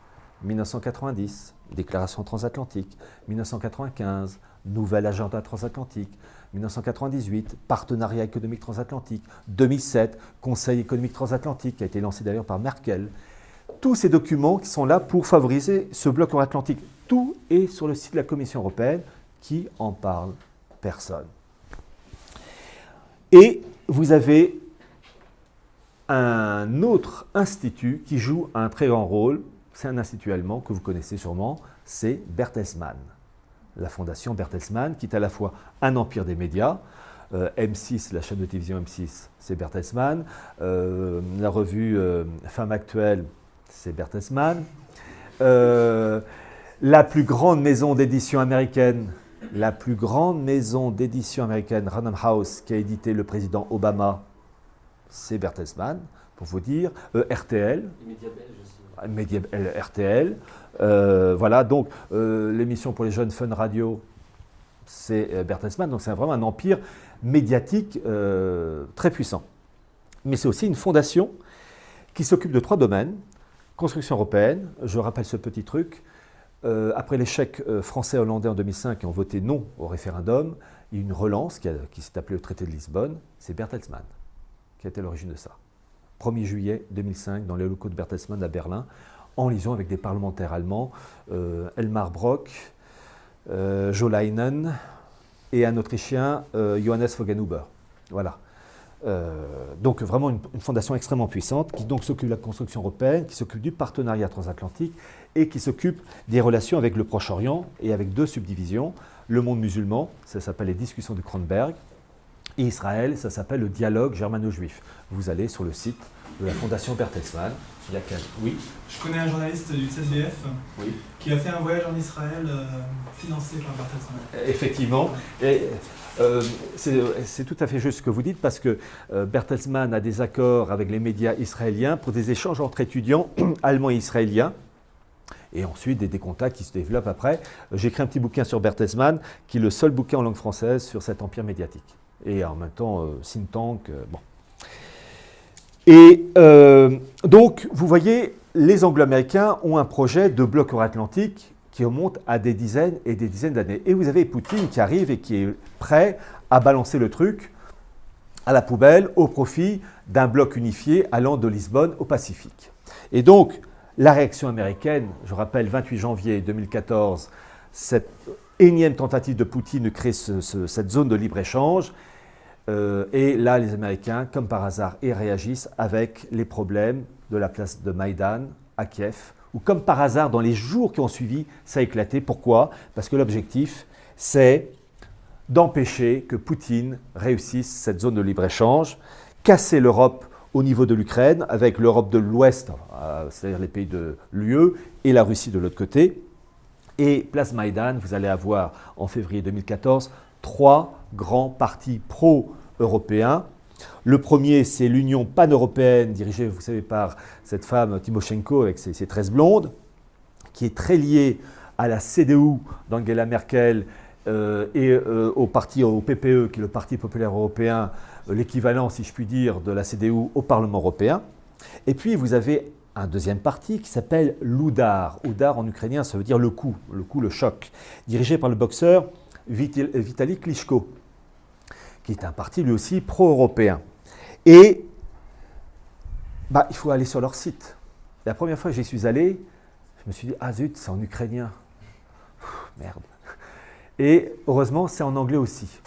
1990, déclaration transatlantique. 1995, nouvel agenda transatlantique. 1998, partenariat économique transatlantique. 2007, Conseil économique transatlantique, qui a été lancé d'ailleurs par Merkel. Tous ces documents qui sont là pour favoriser ce bloc euro-atlantique. Tout est sur le site de la Commission européenne. Qui en parle? Personne. Et vous avez un autre institut qui joue un très grand rôle. C'est un institut allemand que vous connaissez sûrement, c'est Bertelsmann. La fondation Bertelsmann, qui est à la fois un empire des médias. M6, la chaîne de télévision M6, c'est Bertelsmann. La revue Femme Actuelle, c'est Bertelsmann. La plus grande maison d'édition américaine, Random House, qui a édité le président Obama, c'est Bertelsmann, pour vous dire. RTL. Les médias belges aussi. RTL. Voilà, donc l'émission pour les jeunes Fun Radio, c'est Bertelsmann. Donc c'est vraiment un empire médiatique très puissant. Mais c'est aussi une fondation qui s'occupe de 3 domaines. Construction européenne, je rappelle ce petit truc. Après l'échec français et hollandais en 2005 qui ont voté non au référendum, il y a eu une relance qui s'est appelée le traité de Lisbonne. C'est Bertelsmann qui a été à l'origine de ça. 1er juillet 2005, dans les locaux de Bertelsmann à Berlin, en liaison avec des parlementaires allemands, Elmar Brok, Jo Leinen et un Autrichien, Johannes Voggenhuber. Voilà. Donc vraiment une fondation extrêmement puissante qui donc s'occupe de la construction européenne, qui s'occupe du partenariat transatlantique et qui s'occupe des relations avec le Proche-Orient et avec 2 subdivisions. Le monde musulman, ça s'appelle les discussions de Kronberg, et Israël, ça s'appelle le dialogue germano-juif. Vous allez sur le site de la fondation Bertelsmann. Il y a oui. Je connais un journaliste du CGF oui. Qui a fait un voyage en Israël financé par Bertelsmann. Effectivement. Et, c'est tout à fait juste ce que vous dites parce que Bertelsmann a des accords avec les médias israéliens pour des échanges entre étudiants allemands et israéliens. Et ensuite, des contacts qui se développent après. J'ai écrit un petit bouquin sur Bertelsmann, qui est le seul bouquin en langue française sur cet empire médiatique. Et en même temps, think tank, bon. Et donc, vous voyez, les Anglo-Américains ont un projet de bloc euro-atlantique qui remonte à des dizaines et des dizaines d'années. Et vous avez Poutine qui arrive et qui est prêt à balancer le truc à la poubelle au profit d'un bloc unifié allant de Lisbonne au Pacifique. Et donc, la réaction américaine, je rappelle, 28 janvier 2014, cette énième tentative de Poutine de créer cette zone de libre-échange. Et là, les Américains, comme par hasard, y réagissent avec les problèmes de la place de Maïdan à Kiev, où comme par hasard, dans les jours qui ont suivi, ça a éclaté. Pourquoi? Parce que l'objectif, c'est d'empêcher que Poutine réussisse cette zone de libre-échange, casser l'Europe au niveau de l'Ukraine, avec l'Europe de l'Ouest, c'est-à-dire les pays de l'UE, et la Russie de l'autre côté, Et place Maïdan, vous allez avoir en février 2014 3 grands partis pro-européens. Le premier, c'est l'Union pan-européenne, dirigée, vous savez, par cette femme Tymoshenko avec ses tresses blondes, qui est très liée à la CDU d'Angela Merkel et au PPE, qui est le Parti populaire européen, l'équivalent, si je puis dire, de la CDU au Parlement européen. Et puis, vous avez un deuxième parti qui s'appelle l'Oudar. Oudar, en ukrainien, ça veut dire le coup, le choc, dirigé par le boxeur Vitali Klitschko, qui est un parti lui aussi pro-européen. Et il faut aller sur leur site. La première fois que j'y suis allé, je me suis dit, ah zut, c'est en ukrainien. Merde. Et heureusement, c'est en anglais aussi.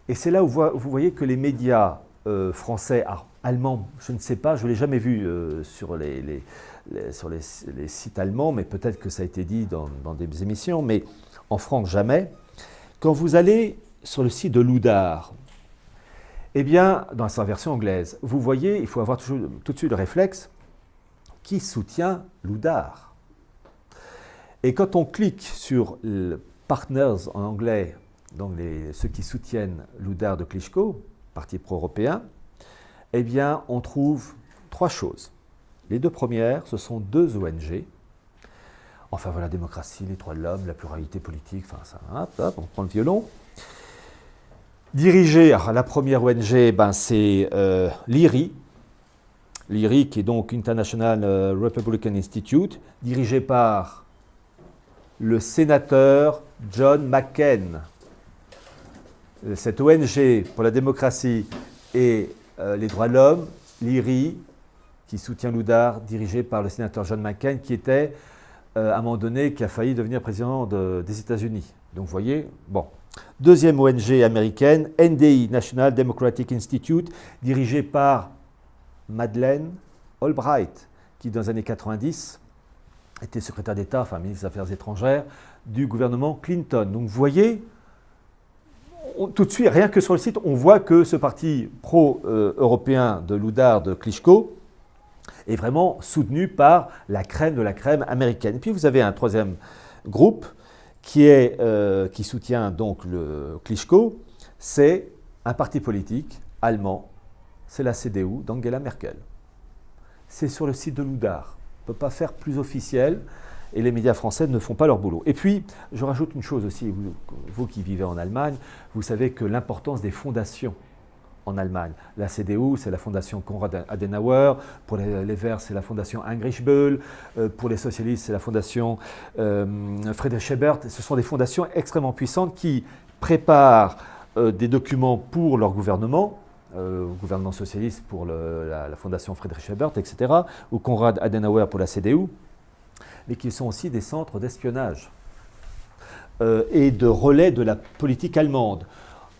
Et c'est là où vous voyez que les médias français, allemands, je ne sais pas, je ne l'ai jamais vu sur les sites allemands, mais peut-être que ça a été dit dans des émissions, mais en France, jamais. Quand vous allez sur le site de l'Oudar, eh bien, dans sa version anglaise, vous voyez, il faut avoir tout de suite le réflexe, qui soutient l'Oudar. Et quand on clique sur Partners en anglais, donc ceux qui soutiennent l'Oudar de Klitschko, parti pro-européen, eh bien, on trouve 3 choses. Les 2 premières, ce sont 2 ONG. Enfin, voilà, la démocratie, les droits de l'homme, la pluralité politique, enfin, ça, hop, on prend le violon. Dirigée, la première ONG, c'est l'IRI. L'IRI, qui est donc International Republican Institute, dirigée par le sénateur John McCain. Cette ONG pour la démocratie et les droits de l'homme, l'IRI, qui soutient l'Oudar, dirigée par le sénateur John McCain, qui était, à un moment donné, qui a failli devenir président des États-Unis. Donc, vous voyez, bon. Deuxième ONG américaine, NDI, National Democratic Institute, dirigée par Madeleine Albright, qui, dans les années 90, était secrétaire d'État, enfin ministre des Affaires étrangères, du gouvernement Clinton. Donc, vous voyez, tout de suite, rien que sur le site, on voit que ce parti pro-européen de l'Oudar de Klitschko est vraiment soutenu par la crème de la crème américaine. Et puis, vous avez un troisième groupe qui soutient donc le Klitschko, c'est un parti politique allemand, c'est la CDU d'Angela Merkel. C'est sur le site de l'Oudar. On ne peut pas faire plus officiel et les médias français ne font pas leur boulot. Et puis, je rajoute une chose aussi, vous qui vivez en Allemagne, vous savez que l'importance des fondations en Allemagne. La CDU, c'est la fondation Konrad Adenauer. Pour les Verts, c'est la fondation Heinrich Böll. Pour les socialistes, c'est la fondation Friedrich Ebert. Ce sont des fondations extrêmement puissantes qui préparent des documents pour leur gouvernement socialiste pour la fondation Friedrich Ebert, etc., ou Konrad Adenauer pour la CDU, mais qui sont aussi des centres d'espionnage et de relais de la politique allemande.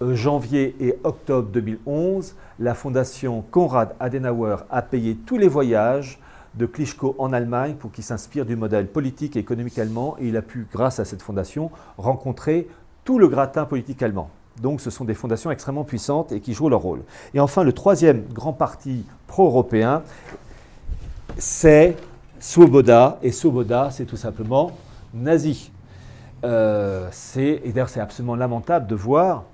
Janvier et octobre 2011, la fondation Konrad Adenauer a payé tous les voyages de Klitschko en Allemagne pour qu'il s'inspire du modèle politique et économique allemand, et il a pu, grâce à cette fondation, rencontrer tout le gratin politique allemand. Donc ce sont des fondations extrêmement puissantes et qui jouent leur rôle. Et enfin, le troisième grand parti pro-européen, c'est Swoboda, et Swoboda, c'est tout simplement nazi. Et d'ailleurs, c'est absolument lamentable de voir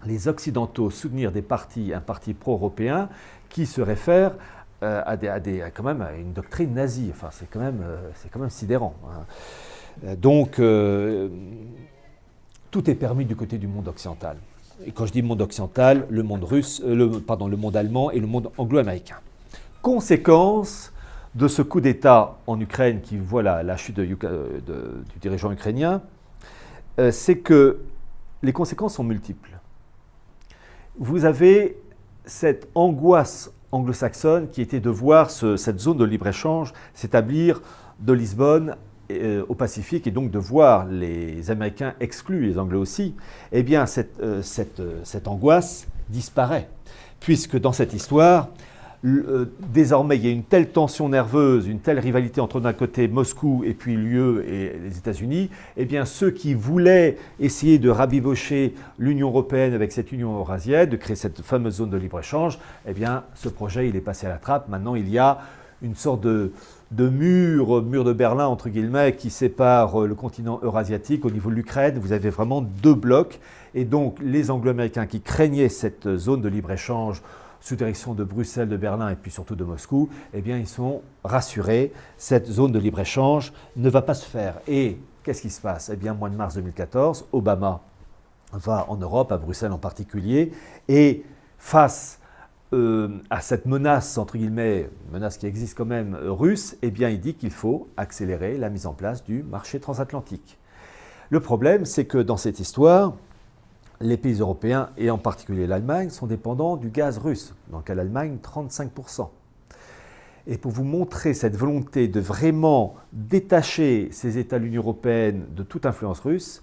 les Occidentaux soutenir un parti pro-européen qui se réfère quand même à une doctrine nazie. Enfin, c'est quand même sidérant. Hein. Donc, tout est permis du côté du monde occidental. Et quand je dis monde occidental, le monde le monde allemand et le monde anglo-américain. Conséquence de ce coup d'État en Ukraine qui voit la chute du dirigeant ukrainien, c'est que les conséquences sont multiples. Vous avez cette angoisse anglo-saxonne qui était de voir cette zone de libre-échange s'établir de Lisbonne au Pacifique et donc de voir les Américains exclus, les Anglais aussi. Eh bien, cette angoisse disparaît, puisque dans cette histoire, désormais, il y a une telle tension nerveuse, une telle rivalité entre d'un côté Moscou et puis l'UE et les États-Unis, eh bien ceux qui voulaient essayer de rabibocher l'Union européenne avec cette Union eurasienne, de créer cette fameuse zone de libre-échange, eh bien ce projet il est passé à la trappe. Maintenant il y a une sorte de mur de Berlin, entre guillemets, qui sépare le continent eurasiatique au niveau de l'Ukraine. Vous avez vraiment deux blocs. Et donc, les Anglo-Américains qui craignaient cette zone de libre-échange sous direction de Bruxelles, de Berlin et puis surtout de Moscou, eh bien, ils sont rassurés. Cette zone de libre-échange ne va pas se faire. Et qu'est-ce qui se passe? Eh bien, mois de mars 2014, Obama va en Europe, à Bruxelles en particulier, et face à cette menace, entre guillemets, menace qui existe quand même russe, eh bien, il dit qu'il faut accélérer la mise en place du marché transatlantique. Le problème, c'est que dans cette histoire, les pays européens, et en particulier l'Allemagne, sont dépendants du gaz russe, donc à l'Allemagne 35%. Et pour vous montrer cette volonté de vraiment détacher ces États de l'Union européenne de toute influence russe,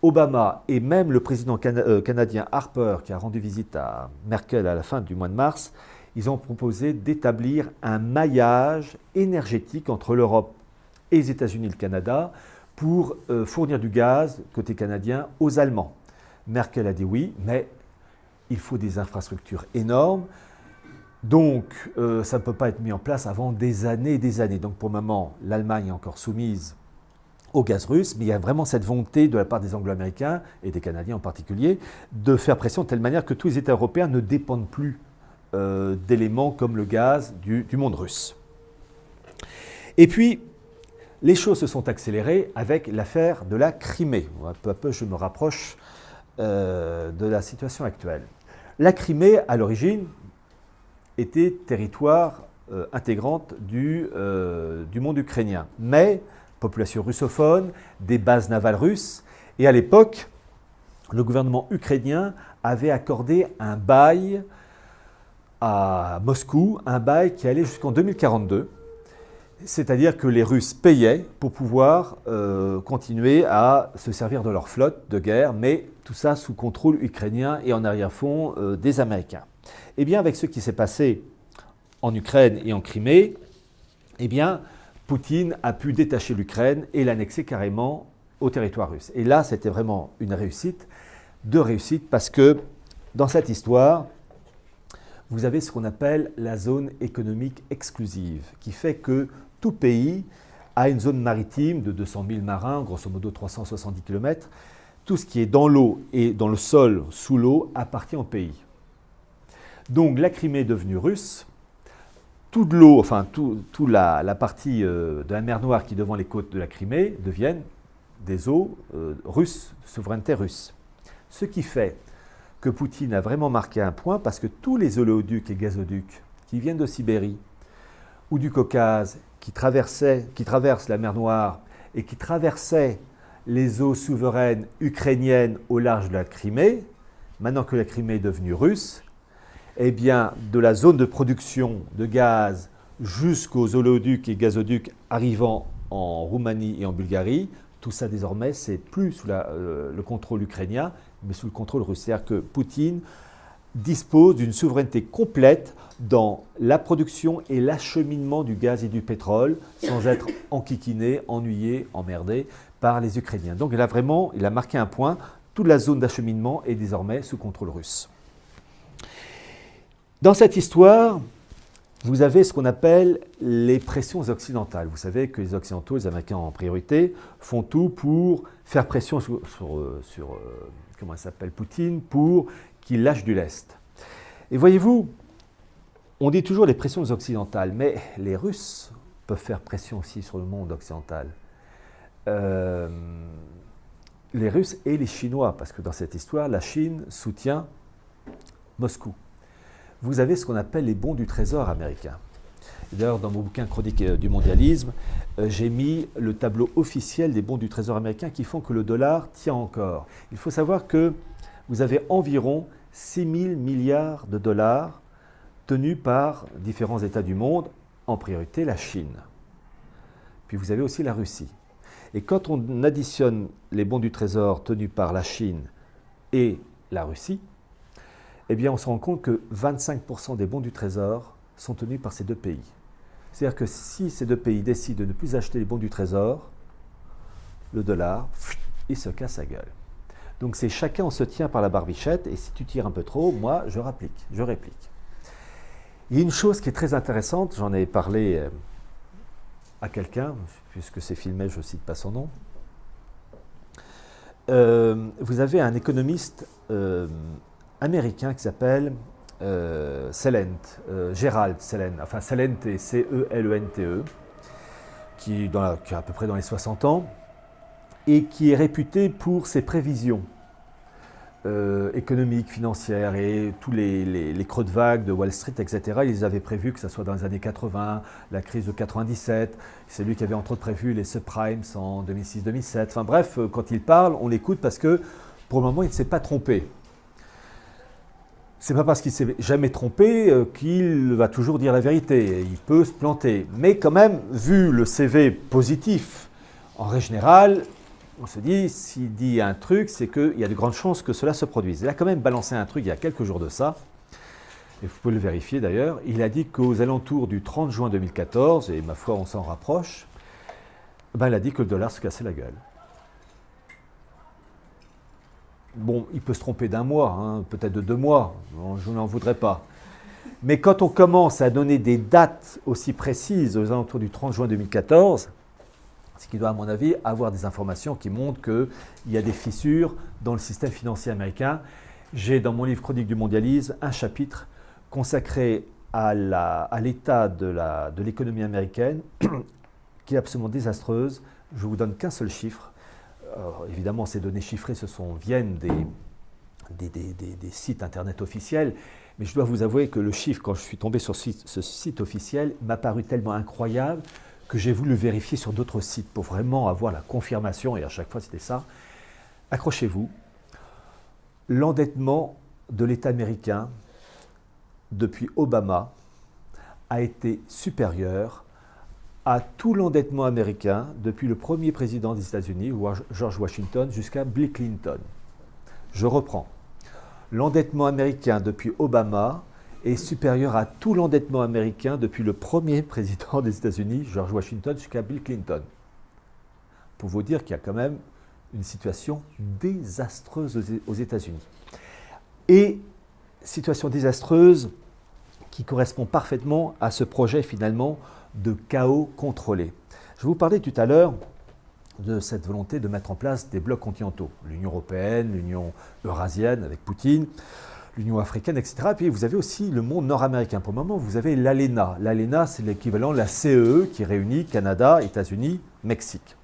Obama et même le président canadien Harper, qui a rendu visite à Merkel à la fin du mois de mars, ils ont proposé d'établir un maillage énergétique entre l'Europe et les États-Unis et le Canada pour fournir du gaz, côté canadien, aux Allemands. Merkel a dit oui, mais il faut des infrastructures énormes, donc ça ne peut pas être mis en place avant des années et des années. Donc pour le moment, l'Allemagne est encore soumise au gaz russe, mais il y a vraiment cette volonté de la part des Anglo-Américains, et des Canadiens en particulier, de faire pression de telle manière que tous les États européens ne dépendent plus d'éléments comme le gaz du monde russe. Et puis, les choses se sont accélérées avec l'affaire de la Crimée. Peu à peu, je me rapproche de la situation actuelle. La Crimée, à l'origine, était territoire intégrante du monde ukrainien, mais population russophone, des bases navales russes, et à l'époque, le gouvernement ukrainien avait accordé un bail à Moscou, un bail qui allait jusqu'en 2042, c'est-à-dire que les Russes payaient pour pouvoir continuer à se servir de leur flotte de guerre, mais tout ça sous contrôle ukrainien et en arrière-fond des Américains. Eh bien, avec ce qui s'est passé en Ukraine et en Crimée, eh bien, Poutine a pu détacher l'Ukraine et l'annexer carrément au territoire russe. Et là, c'était vraiment une réussite, parce que dans cette histoire, vous avez ce qu'on appelle la zone économique exclusive, qui fait que tout pays a une zone maritime de 200 000 marins, grosso modo 370 km. Tout ce qui est dans l'eau et dans le sol, sous l'eau, appartient au pays. Donc la Crimée est devenue russe. Toute l'eau, enfin toute la partie de la mer Noire qui est devant les côtes de la Crimée deviennent des eaux russes, de souveraineté russe. Ce qui fait que Poutine a vraiment marqué un point, parce que tous les oléoducs et gazoducs qui viennent de Sibérie ou du Caucase, qui traversent la mer Noire et qui traversaient les eaux souveraines ukrainiennes au large de la Crimée, maintenant que la Crimée est devenue russe, eh bien, de la zone de production de gaz jusqu'aux oléoducs et gazoducs arrivant en Roumanie et en Bulgarie, tout ça désormais, c'est plus sous le contrôle ukrainien, mais sous le contrôle russe. C'est-à-dire que Poutine dispose d'une souveraineté complète dans la production et l'acheminement du gaz et du pétrole, sans être enquiquiné, ennuyé, emmerdé par les Ukrainiens. Donc il a marqué un point, toute la zone d'acheminement est désormais sous contrôle russe. Dans cette histoire, vous avez ce qu'on appelle les pressions occidentales. Vous savez que les Occidentaux, les Américains en priorité, font tout pour faire pression sur Poutine, pour qu'il lâche du lest. Et voyez-vous, on dit toujours les pressions occidentales, mais les Russes peuvent faire pression aussi sur le monde occidental. Les Russes et les Chinois, parce que dans cette histoire, la Chine soutient Moscou. Vous avez ce qu'on appelle les bons du trésor américains. D'ailleurs, dans mon bouquin Chronique du mondialisme, j'ai mis le tableau officiel des bons du trésor américains qui font que le dollar tient encore. Il faut savoir que vous avez environ 6 000 milliards de dollars tenus par différents États du monde, en priorité la Chine. Puis vous avez aussi la Russie. Et quand on additionne les bons du trésor tenus par la Chine et la Russie, eh bien, on se rend compte que 25% des bons du Trésor sont tenus par ces deux pays. C'est-à-dire que si ces deux pays décident de ne plus acheter les bons du Trésor, le dollar, il se casse la gueule. Donc c'est chacun, on se tient par la barbichette, et si tu tires un peu trop, moi, je réplique. Il y a une chose qui est très intéressante, j'en ai parlé à quelqu'un, puisque c'est filmé, je ne cite pas son nom. Vous avez un économiste américain qui s'appelle Celent, Gerald Celent, enfin Celent et C-E-L-E-N-T-E, qui a à peu près dans les 60 ans, et qui est réputé pour ses prévisions économiques, financières, et tous les creux de vague de Wall Street, etc. Ils avaient prévu que ce soit dans les années 80, la crise de 97, c'est lui qui avait entre autres prévu les subprimes en 2006-2007. Enfin bref, quand il parle, on l'écoute parce que pour le moment, il ne s'est pas trompé. C'est pas parce qu'il ne s'est jamais trompé qu'il va toujours dire la vérité. Il peut se planter. Mais quand même, vu le CV positif, en règle générale, on se dit, s'il dit un truc, c'est qu'il y a de grandes chances que cela se produise. Il a quand même balancé un truc il y a quelques jours de ça, et vous pouvez le vérifier d'ailleurs. Il a dit qu'aux alentours du 30 juin 2014, et ma foi, on s'en rapproche, ben, il a dit que le dollar se cassait la gueule. Bon, il peut se tromper d'un mois, hein, peut-être de 2 mois, je n'en voudrais pas. Mais quand on commence à donner des dates aussi précises aux alentours du 30 juin 2014, c'est qu'il doit, à mon avis, avoir des informations qui montrent qu'il y a des fissures dans le système financier américain. J'ai dans mon livre Chronique du mondialisme un chapitre consacré à l'état de l'économie américaine qui est absolument désastreuse. Je ne vous donne qu'un seul chiffre. Alors, évidemment, ces données chiffrées viennent des sites internet officiels, mais je dois vous avouer que le chiffre, quand je suis tombé sur ce site officiel, m'a paru tellement incroyable que j'ai voulu vérifier sur d'autres sites pour vraiment avoir la confirmation, et à chaque fois c'était ça. Accrochez-vous, l'endettement de l'État américain depuis Obama a été supérieur à tout l'endettement américain depuis le premier président des États-Unis, George Washington, jusqu'à Bill Clinton. Je reprends. L'endettement américain depuis Obama est supérieur à tout l'endettement américain depuis le premier président des États-Unis, George Washington, jusqu'à Bill Clinton. Pour vous dire qu'il y a quand même une situation désastreuse aux États-Unis. Et situation désastreuse qui correspond parfaitement à ce projet finalement de chaos contrôlé. Je vous parlais tout à l'heure de cette volonté de mettre en place des blocs continentaux, l'Union européenne, l'Union eurasienne avec Poutine, l'Union africaine, etc. Et puis vous avez aussi le monde nord-américain. Pour le moment, vous avez l'ALENA. L'ALENA, c'est l'équivalent de la CEE qui réunit Canada, États-Unis, Mexique.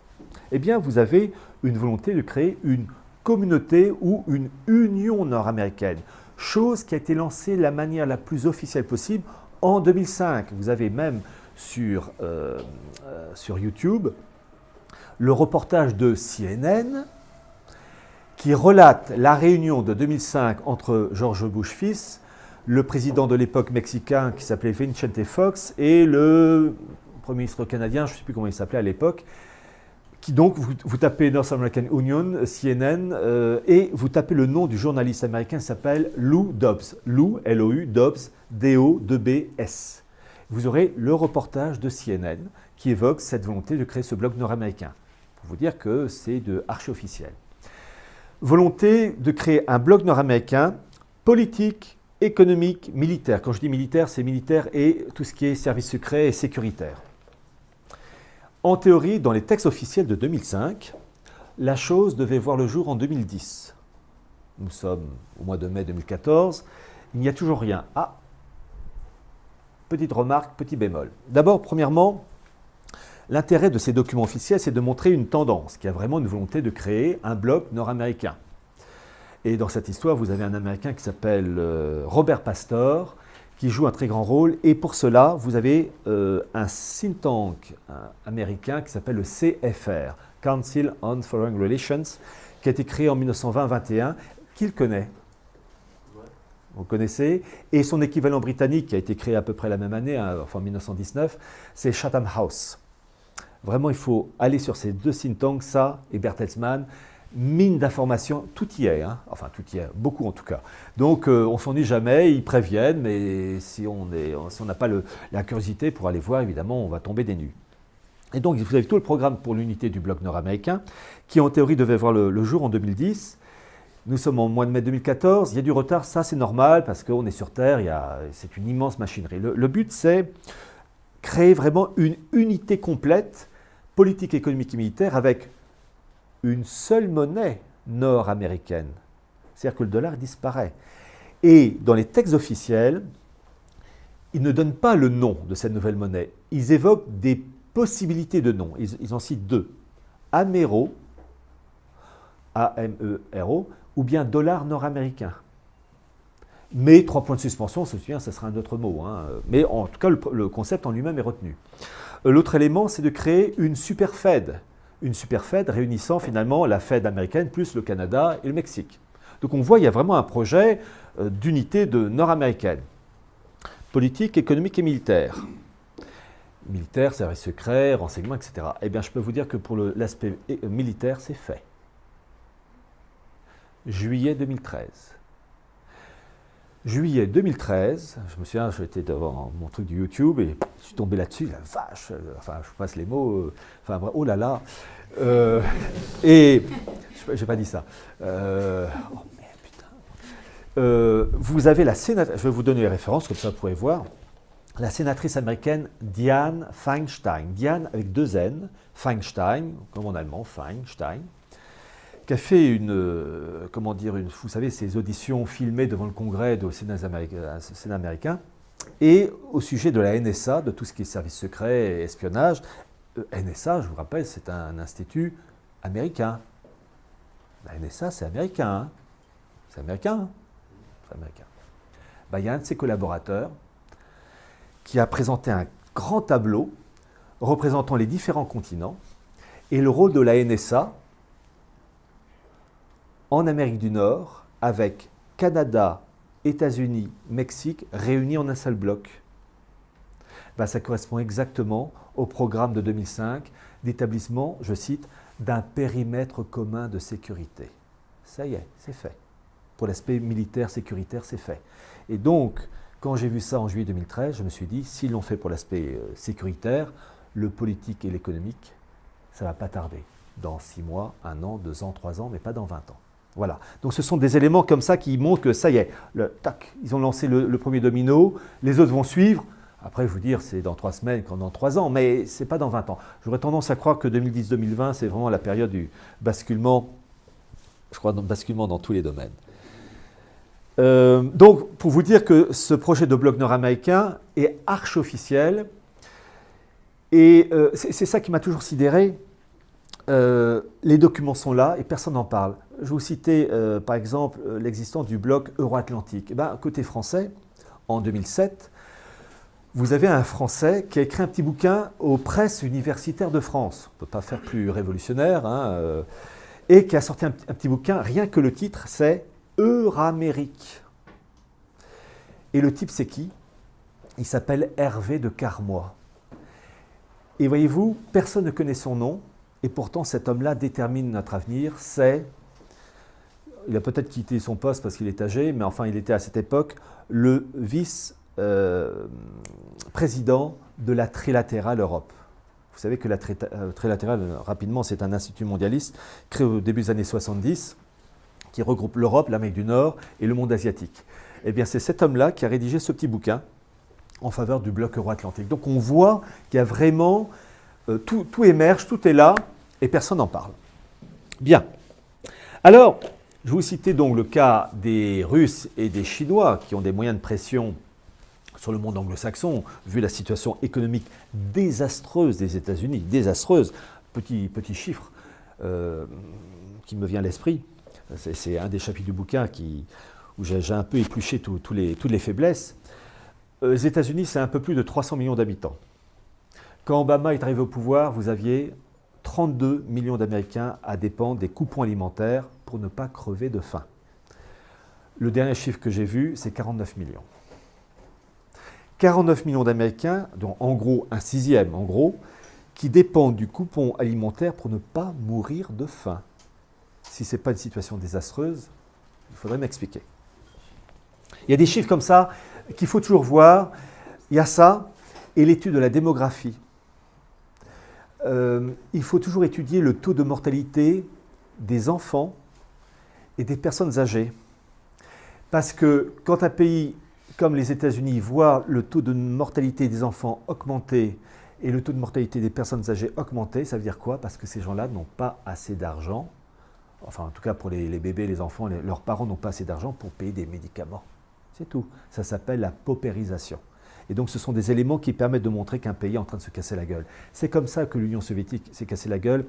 Eh bien, vous avez une volonté de créer une communauté ou une union nord-américaine, chose qui a été lancée de la manière la plus officielle possible en 2005. Vous avez même sur YouTube le reportage de CNN qui relate la réunion de 2005 entre George Bush fils, le président de l'époque mexicain qui s'appelait Vicente Fox et le Premier ministre canadien, je ne sais plus comment il s'appelait à l'époque, qui donc, vous tapez North American Union, CNN, et vous tapez le nom du journaliste américain qui s'appelle Lou Dobbs. Lou, L-O-U, Dobbs, D-O-2-B-S. Vous aurez le reportage de CNN qui évoque cette volonté de créer ce bloc nord-américain. Pour vous dire que c'est de archi-officiel. Volonté de créer un bloc nord-américain politique, économique, militaire. Quand je dis militaire, c'est militaire et tout ce qui est service secret et sécuritaire. En théorie, dans les textes officiels de 2005, la chose devait voir le jour en 2010. Nous sommes au mois de mai 2014, il n'y a toujours rien. Ah, petite remarque, petit bémol. D'abord, premièrement, l'intérêt de ces documents officiels, c'est de montrer une tendance, qu'il y a vraiment une volonté de créer un bloc nord-américain. Et dans cette histoire, vous avez un Américain qui s'appelle Robert Pastor, qui joue un très grand rôle. Et pour cela, vous avez un think tank américain qui s'appelle le CFR, Council on Foreign Relations, qui a été créé en 1920-21, qu'il connaît. Vous connaissez. Et son équivalent britannique, qui a été créé à peu près la même année, enfin en 1919, c'est Chatham House. Vraiment, il faut aller sur ces deux think tanks, ça et Bertelsmann. Mine d'informations, tout y est, hein. Enfin tout y est, beaucoup en tout cas. Donc on ne s'ennuie jamais, ils préviennent, mais si on n'a pas la curiosité pour aller voir, évidemment, on va tomber des nues. Et donc vous avez tout le programme pour l'unité du bloc nord-américain, qui en théorie devait voir le jour en 2010. Nous sommes en mois de mai 2014, il y a du retard, ça c'est normal, parce qu'on est sur Terre, c'est une immense machinerie. Le but c'est créer vraiment une unité complète, politique, économique et militaire, avec une seule monnaie nord-américaine. C'est-à-dire que le dollar disparaît. Et dans les textes officiels, ils ne donnent pas le nom de cette nouvelle monnaie. Ils évoquent des possibilités de noms. Ils en citent deux. Amero, A-M-E-R-O, ou bien dollar nord-américain. Mais 3 points de suspension, on se souvient, ça sera un autre mot. Hein. Mais en tout cas, le concept en lui-même est retenu. L'autre élément, c'est de créer une super Fed. Une super Fed réunissant finalement la Fed américaine plus le Canada et le Mexique. Donc on voit, il y a vraiment un projet d'unité nord-américaine. Politique, économique et militaire. Militaire, service secret, renseignement, etc. Eh bien, je peux vous dire que pour l'aspect militaire, c'est fait. Juillet 2013. Juillet 2013, je me souviens, j'étais devant mon truc du YouTube et je suis tombé là-dessus, la vache, enfin, je passe les mots, enfin, oh là là. Et, j'ai pas dit ça. Oh merde, putain. Vous avez la sénatrice, je vais vous donner les références, comme ça vous pourrez voir. La sénatrice américaine Dianne Feinstein, Dianne avec 2 N, Feinstein, comme en allemand, Feinstein, qui a fait vous savez, ces auditions filmées devant le Congrès au Sénat américain, et au sujet de la NSA, de tout ce qui est service secret et espionnage. NSA, je vous rappelle, c'est un institut américain. La NSA, c'est américain. Hein. C'est américain. Hein. C'est américain. Ben, il y a un de ses collaborateurs qui a présenté un grand tableau représentant les différents continents et le rôle de la NSA en Amérique du Nord, avec Canada, États-Unis, Mexique, réunis en un seul bloc. Ben, ça correspond exactement au programme de 2005 d'établissement, je cite, d'un périmètre commun de sécurité. Ça y est, c'est fait. Pour l'aspect militaire, sécuritaire, c'est fait. Et donc, quand j'ai vu ça en juillet 2013, je me suis dit, s'ils l'ont fait pour l'aspect sécuritaire, le politique et l'économique, ça ne va pas tarder. Dans 6 mois, 1 an, 2 ans, 3 ans, mais pas dans 20 ans. Voilà. Donc ce sont des éléments comme ça qui montrent que ça y est, tac, ils ont lancé le premier domino, les autres vont suivre. Après, je vous dire, c'est dans 3 semaines, dans 3 ans, mais ce n'est pas dans 20 ans. J'aurais tendance à croire que 2010-2020, c'est vraiment la période du basculement, je crois, basculement dans tous les domaines. Donc, pour vous dire que ce projet de bloc nord-américain est archi-officiel, et c'est ça qui m'a toujours sidéré. Les documents sont là et personne n'en parle. Je vais vous citer par exemple l'existence du bloc euro-atlantique. Côté français, en 2007, vous avez un Français qui a écrit un petit bouquin aux presses universitaires de France. On ne peut pas faire plus révolutionnaire. Hein, et qui a sorti un petit bouquin, rien que le titre, c'est Euramérique. Et le type, c'est qui? Il s'appelle Hervé de Carmois. Et voyez-vous, personne ne connaît son nom. Et pourtant, cet homme-là détermine notre avenir. Il a peut-être quitté son poste parce qu'il est âgé, mais enfin, il était à cette époque le vice-président de la Trilatérale Europe. Vous savez que la Trilatérale, rapidement, c'est un institut mondialiste créé au début des années 70 qui regroupe l'Europe, l'Amérique du Nord et le monde asiatique. Eh bien, c'est cet homme-là qui a rédigé ce petit bouquin en faveur du bloc euro-atlantique. Donc, on voit qu'il y a vraiment... tout émerge, tout est là, et personne n'en parle. Bien. Alors, je vais vous citer donc le cas des Russes et des Chinois qui ont des moyens de pression sur le monde anglo-saxon, vu la situation économique désastreuse des États-Unis, désastreuse. Petit chiffre qui me vient à l'esprit. C'est un des chapitres du bouquin où j'ai un peu épluché toutes les faiblesses. Les États-Unis, c'est un peu plus de 300 millions d'habitants. Quand Obama est arrivé au pouvoir, vous aviez 32 millions d'Américains à dépendre des coupons alimentaires pour ne pas crever de faim. Le dernier chiffre que j'ai vu, c'est 49 millions. 49 millions d'Américains, dont en gros un sixième, qui dépendent du coupon alimentaire pour ne pas mourir de faim. Si ce n'est pas une situation désastreuse, il faudrait m'expliquer. Il y a des chiffres comme ça qu'il faut toujours voir. Il y a ça et l'étude de la démographie. Il faut toujours étudier le taux de mortalité des enfants et des personnes âgées. Parce que quand un pays comme les États-Unis voient le taux de mortalité des enfants augmenter et le taux de mortalité des personnes âgées augmenter, ça veut dire quoi? Parce que ces gens-là n'ont pas assez d'argent, enfin en tout cas pour les bébés, les enfants, leurs parents n'ont pas assez d'argent pour payer des médicaments. C'est tout. Ça s'appelle la paupérisation. Et donc ce sont des éléments qui permettent de montrer qu'un pays est en train de se casser la gueule. C'est comme ça que l'Union soviétique s'est cassée la gueule.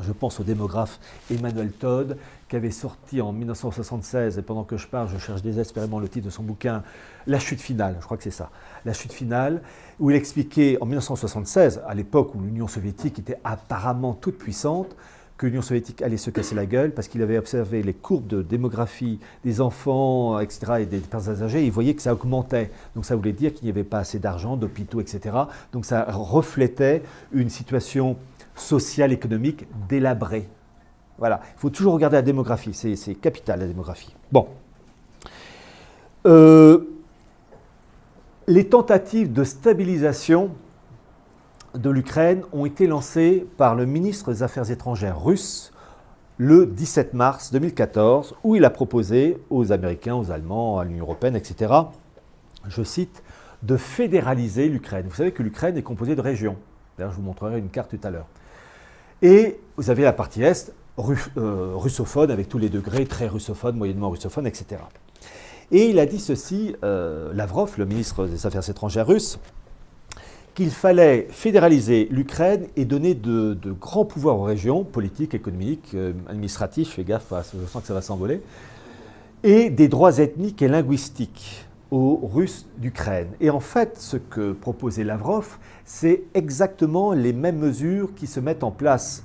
Je pense au démographe Emmanuel Todd, qui avait sorti en 1976, et pendant que je parle, je cherche désespérément le titre de son bouquin, La chute finale, je crois que c'est ça, La chute finale, où il expliquait en 1976, à l'époque où l'Union soviétique était apparemment toute puissante, que l'Union soviétique allait se casser la gueule parce qu'il avait observé les courbes de démographie des enfants, etc., et des personnes âgées, et il voyait que ça augmentait. Donc ça voulait dire qu'il n'y avait pas assez d'argent, d'hôpitaux, etc. Donc ça reflétait une situation sociale, économique délabrée. Voilà, il faut toujours regarder la démographie, c'est capital la démographie. Bon. Les tentatives de stabilisation de l'Ukraine ont été lancées par le ministre des Affaires étrangères russe le 17 mars 2014, où il a proposé aux Américains, aux Allemands, à l'Union européenne, etc., je cite, de fédéraliser l'Ukraine. Vous savez que l'Ukraine est composée de régions. D'ailleurs, je vous montrerai une carte tout à l'heure. Et vous avez la partie est, russophone, avec tous les degrés, très russophone, moyennement russophone, etc. Et il a dit ceci, Lavrov, le ministre des Affaires étrangères russe, qu'il fallait fédéraliser l'Ukraine et donner de grands pouvoirs aux régions, politiques, économiques, administratifs, fais gaffe, je sens que ça va s'envoler, et des droits ethniques et linguistiques aux Russes d'Ukraine. Et en fait, ce que proposait Lavrov, c'est exactement les mêmes mesures qui se mettent en place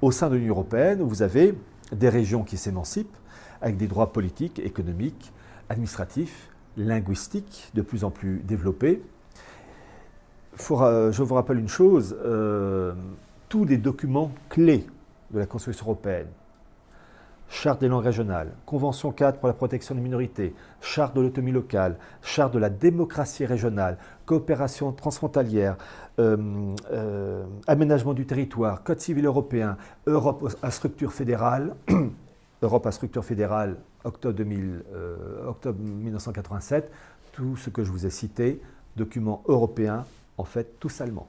au sein de l'Union européenne, où vous avez des régions qui s'émancipent, avec des droits politiques, économiques, administratifs, linguistiques de plus en plus développés. Je vous rappelle une chose, tous les documents clés de la construction européenne, Charte des langues régionales, Convention 4 pour la protection des minorités, Charte de l'autonomie locale, Charte de la démocratie régionale, coopération transfrontalière, aménagement du territoire, Code civil européen, Europe à structure fédérale, Europe à structure fédérale, octobre 1987, tout ce que je vous ai cité, documents européens, en fait, tous allemands.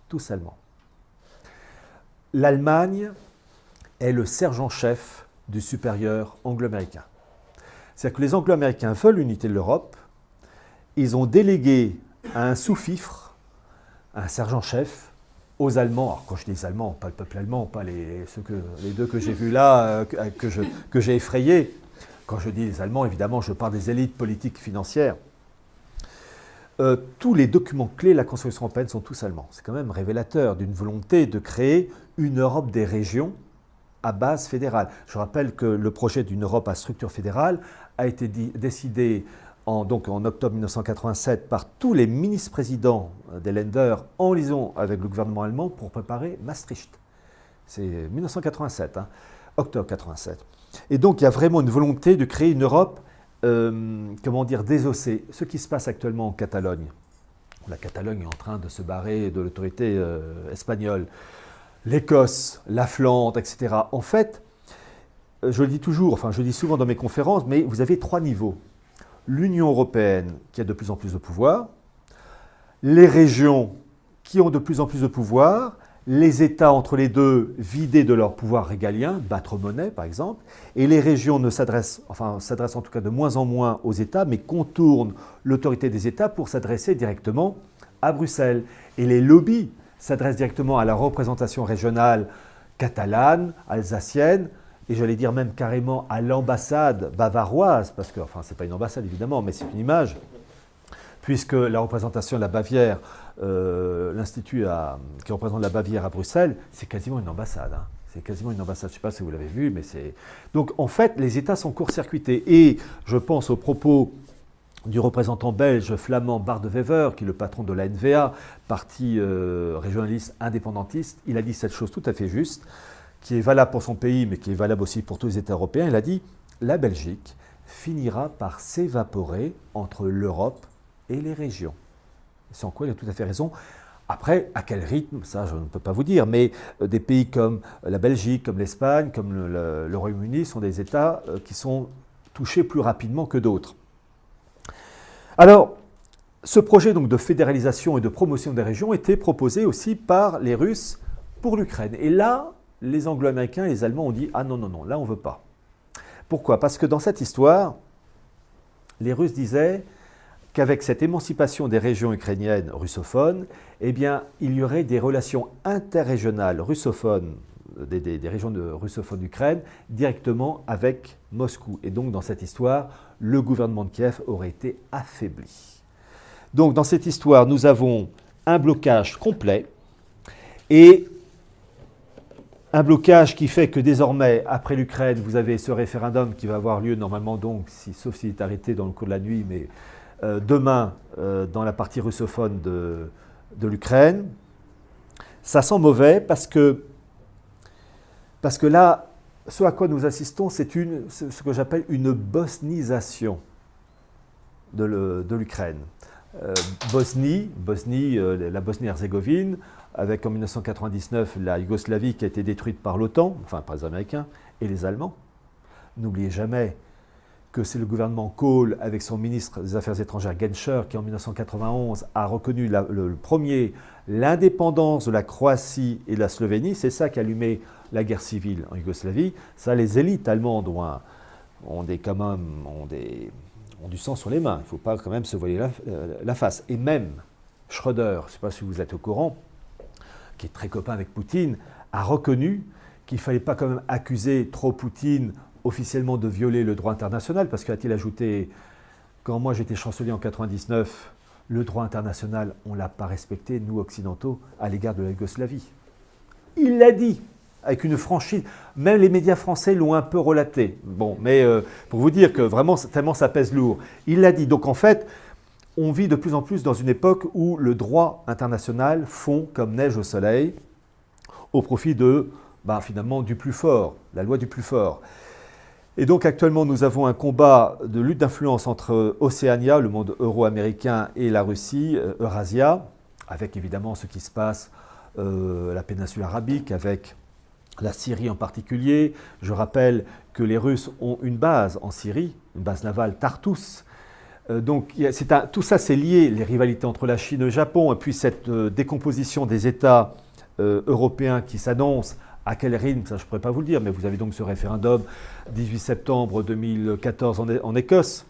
Tous allemands. L'Allemagne est le sergent-chef du supérieur anglo-américain. C'est-à-dire que les anglo-américains veulent l'unité de l'Europe, ils ont délégué à un sous-fifre, un sergent-chef, aux Allemands. Alors quand je dis les Allemands, pas le peuple allemand, pas les deux que j'ai vus là, que j'ai effrayés. Quand je dis les Allemands, évidemment, je parle des élites politiques financières. Tous les documents clés de la construction européenne sont tous allemands. C'est quand même révélateur d'une volonté de créer une Europe des régions à base fédérale. Je rappelle que le projet d'une Europe à structure fédérale a été décidé en octobre 1987 par tous les ministres-présidents des Länder en liaison avec le gouvernement allemand pour préparer Maastricht. C'est 1987, octobre 87. Et donc il y a vraiment une volonté de créer une Europe désossée. Ce qui se passe actuellement en Catalogne. La Catalogne est en train de se barrer de l'autorité espagnole. L'Écosse, la Flandre, etc. En fait, je le dis toujours, enfin je le dis souvent dans mes conférences, mais vous avez trois niveaux. L'Union européenne qui a de plus en plus de pouvoir, les régions qui ont de plus en plus de pouvoir, les États entre les deux vidés de leur pouvoir régalien, battre monnaie par exemple, et les régions s'adressent en tout cas de moins en moins aux États, mais contournent l'autorité des États pour s'adresser directement à Bruxelles. Et les lobbies s'adressent directement à la représentation régionale catalane, alsacienne, et j'allais dire même carrément à l'ambassade bavaroise, parce que, enfin, c'est pas une ambassade évidemment, mais c'est une image, puisque la représentation de la Bavière, l'institut qui représente la Bavière à Bruxelles, c'est quasiment une ambassade. C'est quasiment une ambassade, je ne sais pas si vous l'avez vu, mais c'est... Donc en fait, les États sont court-circuités. Et je pense aux propos du représentant belge flamand Bart de Wever, qui est le patron de la N-VA, parti régionaliste indépendantiste. Il a dit cette chose tout à fait juste, qui est valable pour son pays, mais qui est valable aussi pour tous les États européens. Il a dit « La Belgique finira par s'évaporer entre l'Europe et les régions ». Sans quoi il a tout à fait raison. Après, à quel rythme, ça je ne peux pas vous dire, mais des pays comme la Belgique, comme l'Espagne, comme le Royaume-Uni sont des États qui sont touchés plus rapidement que d'autres. Alors, ce projet donc, de fédéralisation et de promotion des régions était proposé aussi par les Russes pour l'Ukraine. Et là, les Anglo-Américains et les Allemands ont dit « Ah non, non, non, là on ne veut pas ». Pourquoi? Parce que dans cette histoire, les Russes disaient qu'avec cette émancipation des régions ukrainiennes russophones, eh bien, il y aurait des relations interrégionales russophones, des régions russophones d'Ukraine, directement avec Moscou. Et donc, dans cette histoire, le gouvernement de Kiev aurait été affaibli. Donc, dans cette histoire, nous avons un blocage complet et un blocage qui fait que désormais, après l'Ukraine, vous avez ce référendum qui va avoir lieu normalement, donc, sauf s'il est arrêté dans le cours de la nuit, mais demain dans la partie russophone de l'Ukraine. Ça sent mauvais parce que là, ce à quoi nous assistons, c'est ce que j'appelle une bosnisation de l'Ukraine. La Bosnie-Herzégovine, avec en 1999 la Yougoslavie qui a été détruite par l'OTAN, enfin par les Américains et les Allemands. N'oubliez jamais que c'est le gouvernement Kohl, avec son ministre des Affaires étrangères Genscher, qui en 1991 a reconnu l'indépendance de la Croatie et de la Slovénie. C'est ça qui a allumé la guerre civile en Yougoslavie. Ça, les élites allemandes ont du sang sur les mains. Il ne faut pas quand même se voiler la face. Et même Schröder, je ne sais pas si vous êtes au courant, qui est très copain avec Poutine, a reconnu qu'il ne fallait pas quand même accuser trop Poutine officiellement de violer le droit international, parce qu'a-t-il ajouté, quand moi j'étais chancelier en 1999, le droit international, on ne l'a pas respecté, nous occidentaux, à l'égard de la Yougoslavie. Il l'a dit, avec une franchise. Même les médias français l'ont un peu relaté. Bon, mais pour vous dire que vraiment, tellement ça pèse lourd. Il l'a dit. Donc en fait, on vit de plus en plus dans une époque où le droit international fond comme neige au soleil, au profit finalement, du plus fort, la loi du plus fort. Et donc actuellement, nous avons un combat de lutte d'influence entre Océania, le monde euro-américain, et la Russie, Eurasia, avec évidemment ce qui se passe, la péninsule arabique, avec la Syrie en particulier. Je rappelle que les Russes ont une base en Syrie, une base navale, Tartus. Donc tout ça, c'est lié, les rivalités entre la Chine et le Japon, et puis cette décomposition des États européens qui s'annonce. À quel rythme, ça je ne pourrais pas vous le dire, mais vous avez donc ce référendum 18 septembre 2014 en Écosse.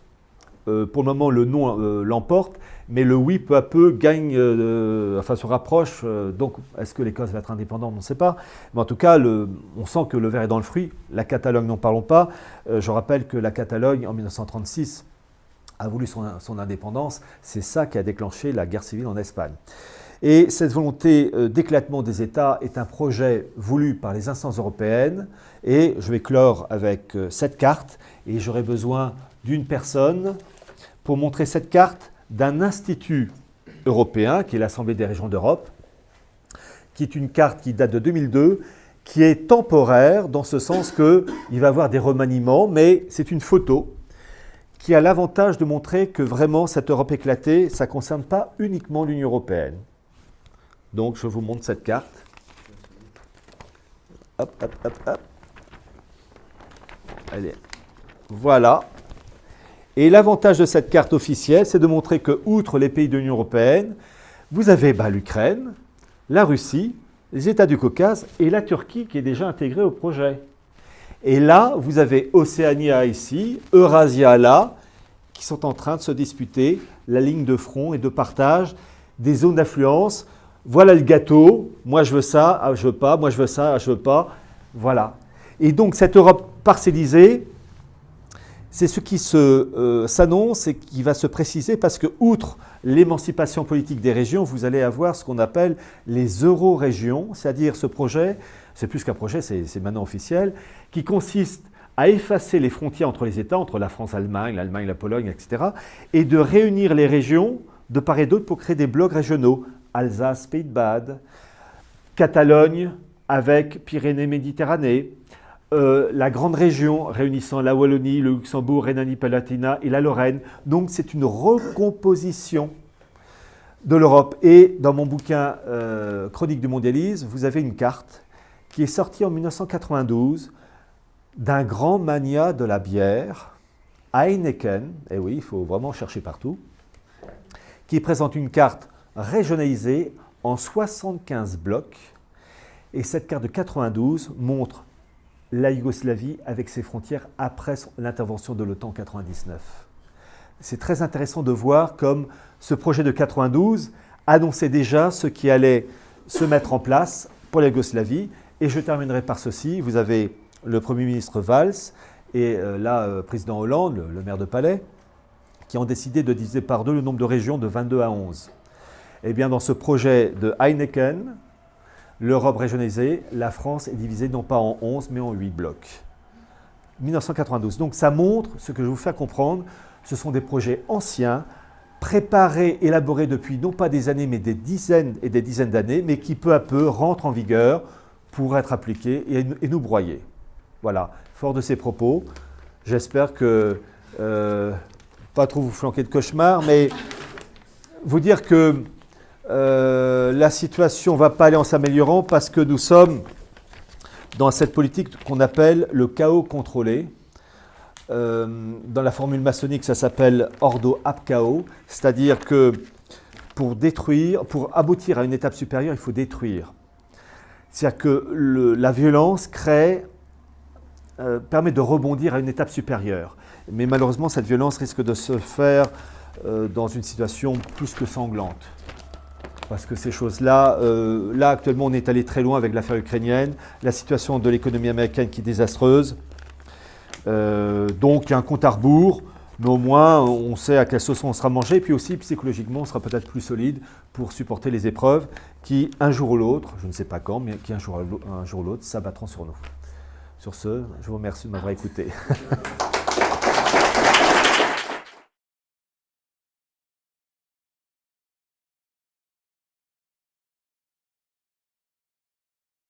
Pour le moment, le non l'emporte, mais le oui peu à peu gagne, se rapproche. Donc, est-ce que l'Écosse va être indépendante? On ne sait pas. Mais en tout cas, on sent que le verre est dans le fruit. La Catalogne, n'en parlons pas. Je rappelle que la Catalogne, en 1936, a voulu son indépendance. C'est ça qui a déclenché la guerre civile en Espagne. Et cette volonté d'éclatement des États est un projet voulu par les instances européennes. Et je vais clore avec cette carte. Et j'aurai besoin d'une personne pour montrer cette carte d'un institut européen, qui est l'Assemblée des régions d'Europe, qui est une carte qui date de 2002, qui est temporaire dans ce sens qu'il va y avoir des remaniements, mais c'est une photo qui a l'avantage de montrer que vraiment cette Europe éclatée, ça ne concerne pas uniquement l'Union européenne. Donc, je vous montre cette carte. Hop, hop, hop, hop. Allez. Voilà. Et l'avantage de cette carte officielle, c'est de montrer que, outre les pays de l'Union européenne, vous avez l'Ukraine, la Russie, les États du Caucase et la Turquie qui est déjà intégrée au projet. Et là, vous avez Océania ici, Eurasia là, qui sont en train de se disputer la ligne de front et de partage des zones d'influence. Voilà le gâteau, moi je veux ça, ah, je veux pas, moi je veux ça, ah, je veux pas. Voilà. Et donc cette Europe parcellisée, c'est ce qui s'annonce et qui va se préciser parce que, outre l'émancipation politique des régions, vous allez avoir ce qu'on appelle les euro-régions, c'est-à-dire ce projet, c'est plus qu'un projet, c'est maintenant officiel, qui consiste à effacer les frontières entre les États, entre la France-Allemagne, l'Allemagne, la Pologne, etc., et de réunir les régions de part et d'autre pour créer des blocs régionaux. Alsace, Pays de Bade, Catalogne avec Pyrénées-Méditerranée, la grande région réunissant la Wallonie, le Luxembourg, Rhénanie-Palatinat et la Lorraine. Donc c'est une recomposition de l'Europe. Et dans mon bouquin Chronique du mondialisme, vous avez une carte qui est sortie en 1992 d'un grand mania de la bière, Heineken, et oui, il faut vraiment chercher partout, qui présente une carte régionalisée en 75 blocs. Et cette carte de 92 montre la Yougoslavie avec ses frontières après l'intervention de l'OTAN en 99. C'est très intéressant de voir comme ce projet de 92 annonçait déjà ce qui allait se mettre en place pour la Yougoslavie. Et je terminerai par ceci. Vous avez le Premier ministre Valls et président Hollande, le maire de Palais, qui ont décidé de diviser par 2 le nombre de régions de 22 à 11. Eh bien, dans ce projet de Heineken, l'Europe régionalisée, la France est divisée non pas en 11, mais en 8 blocs. 1992. Donc ça montre, ce que je vous fais comprendre, ce sont des projets anciens, préparés, élaborés depuis non pas des années, mais des dizaines et des dizaines d'années, mais qui peu à peu rentrent en vigueur pour être appliqués et nous broyer. Voilà, fort de ces propos, j'espère que, pas trop vous flanquer de cauchemars, mais vous dire que la situation ne va pas aller en s'améliorant parce que nous sommes dans cette politique qu'on appelle le chaos contrôlé. Dans la formule maçonnique, ça s'appelle Ordo ab chaos, c'est-à-dire que pour aboutir à une étape supérieure, il faut détruire. C'est-à-dire que la violence permet de rebondir à une étape supérieure. Mais malheureusement, cette violence risque de se faire dans une situation plus que sanglante. Parce que ces choses-là, là actuellement on est allé très loin avec l'affaire ukrainienne, la situation de l'économie américaine qui est désastreuse. Donc il y a un compte à rebours, mais au moins on sait à quelle sauce on sera mangé, et puis aussi psychologiquement on sera peut-être plus solide pour supporter les épreuves qui, un jour ou l'autre, je ne sais pas quand, mais qui un jour ou l'autre s'abattront sur nous. Sur ce, je vous remercie de m'avoir écouté.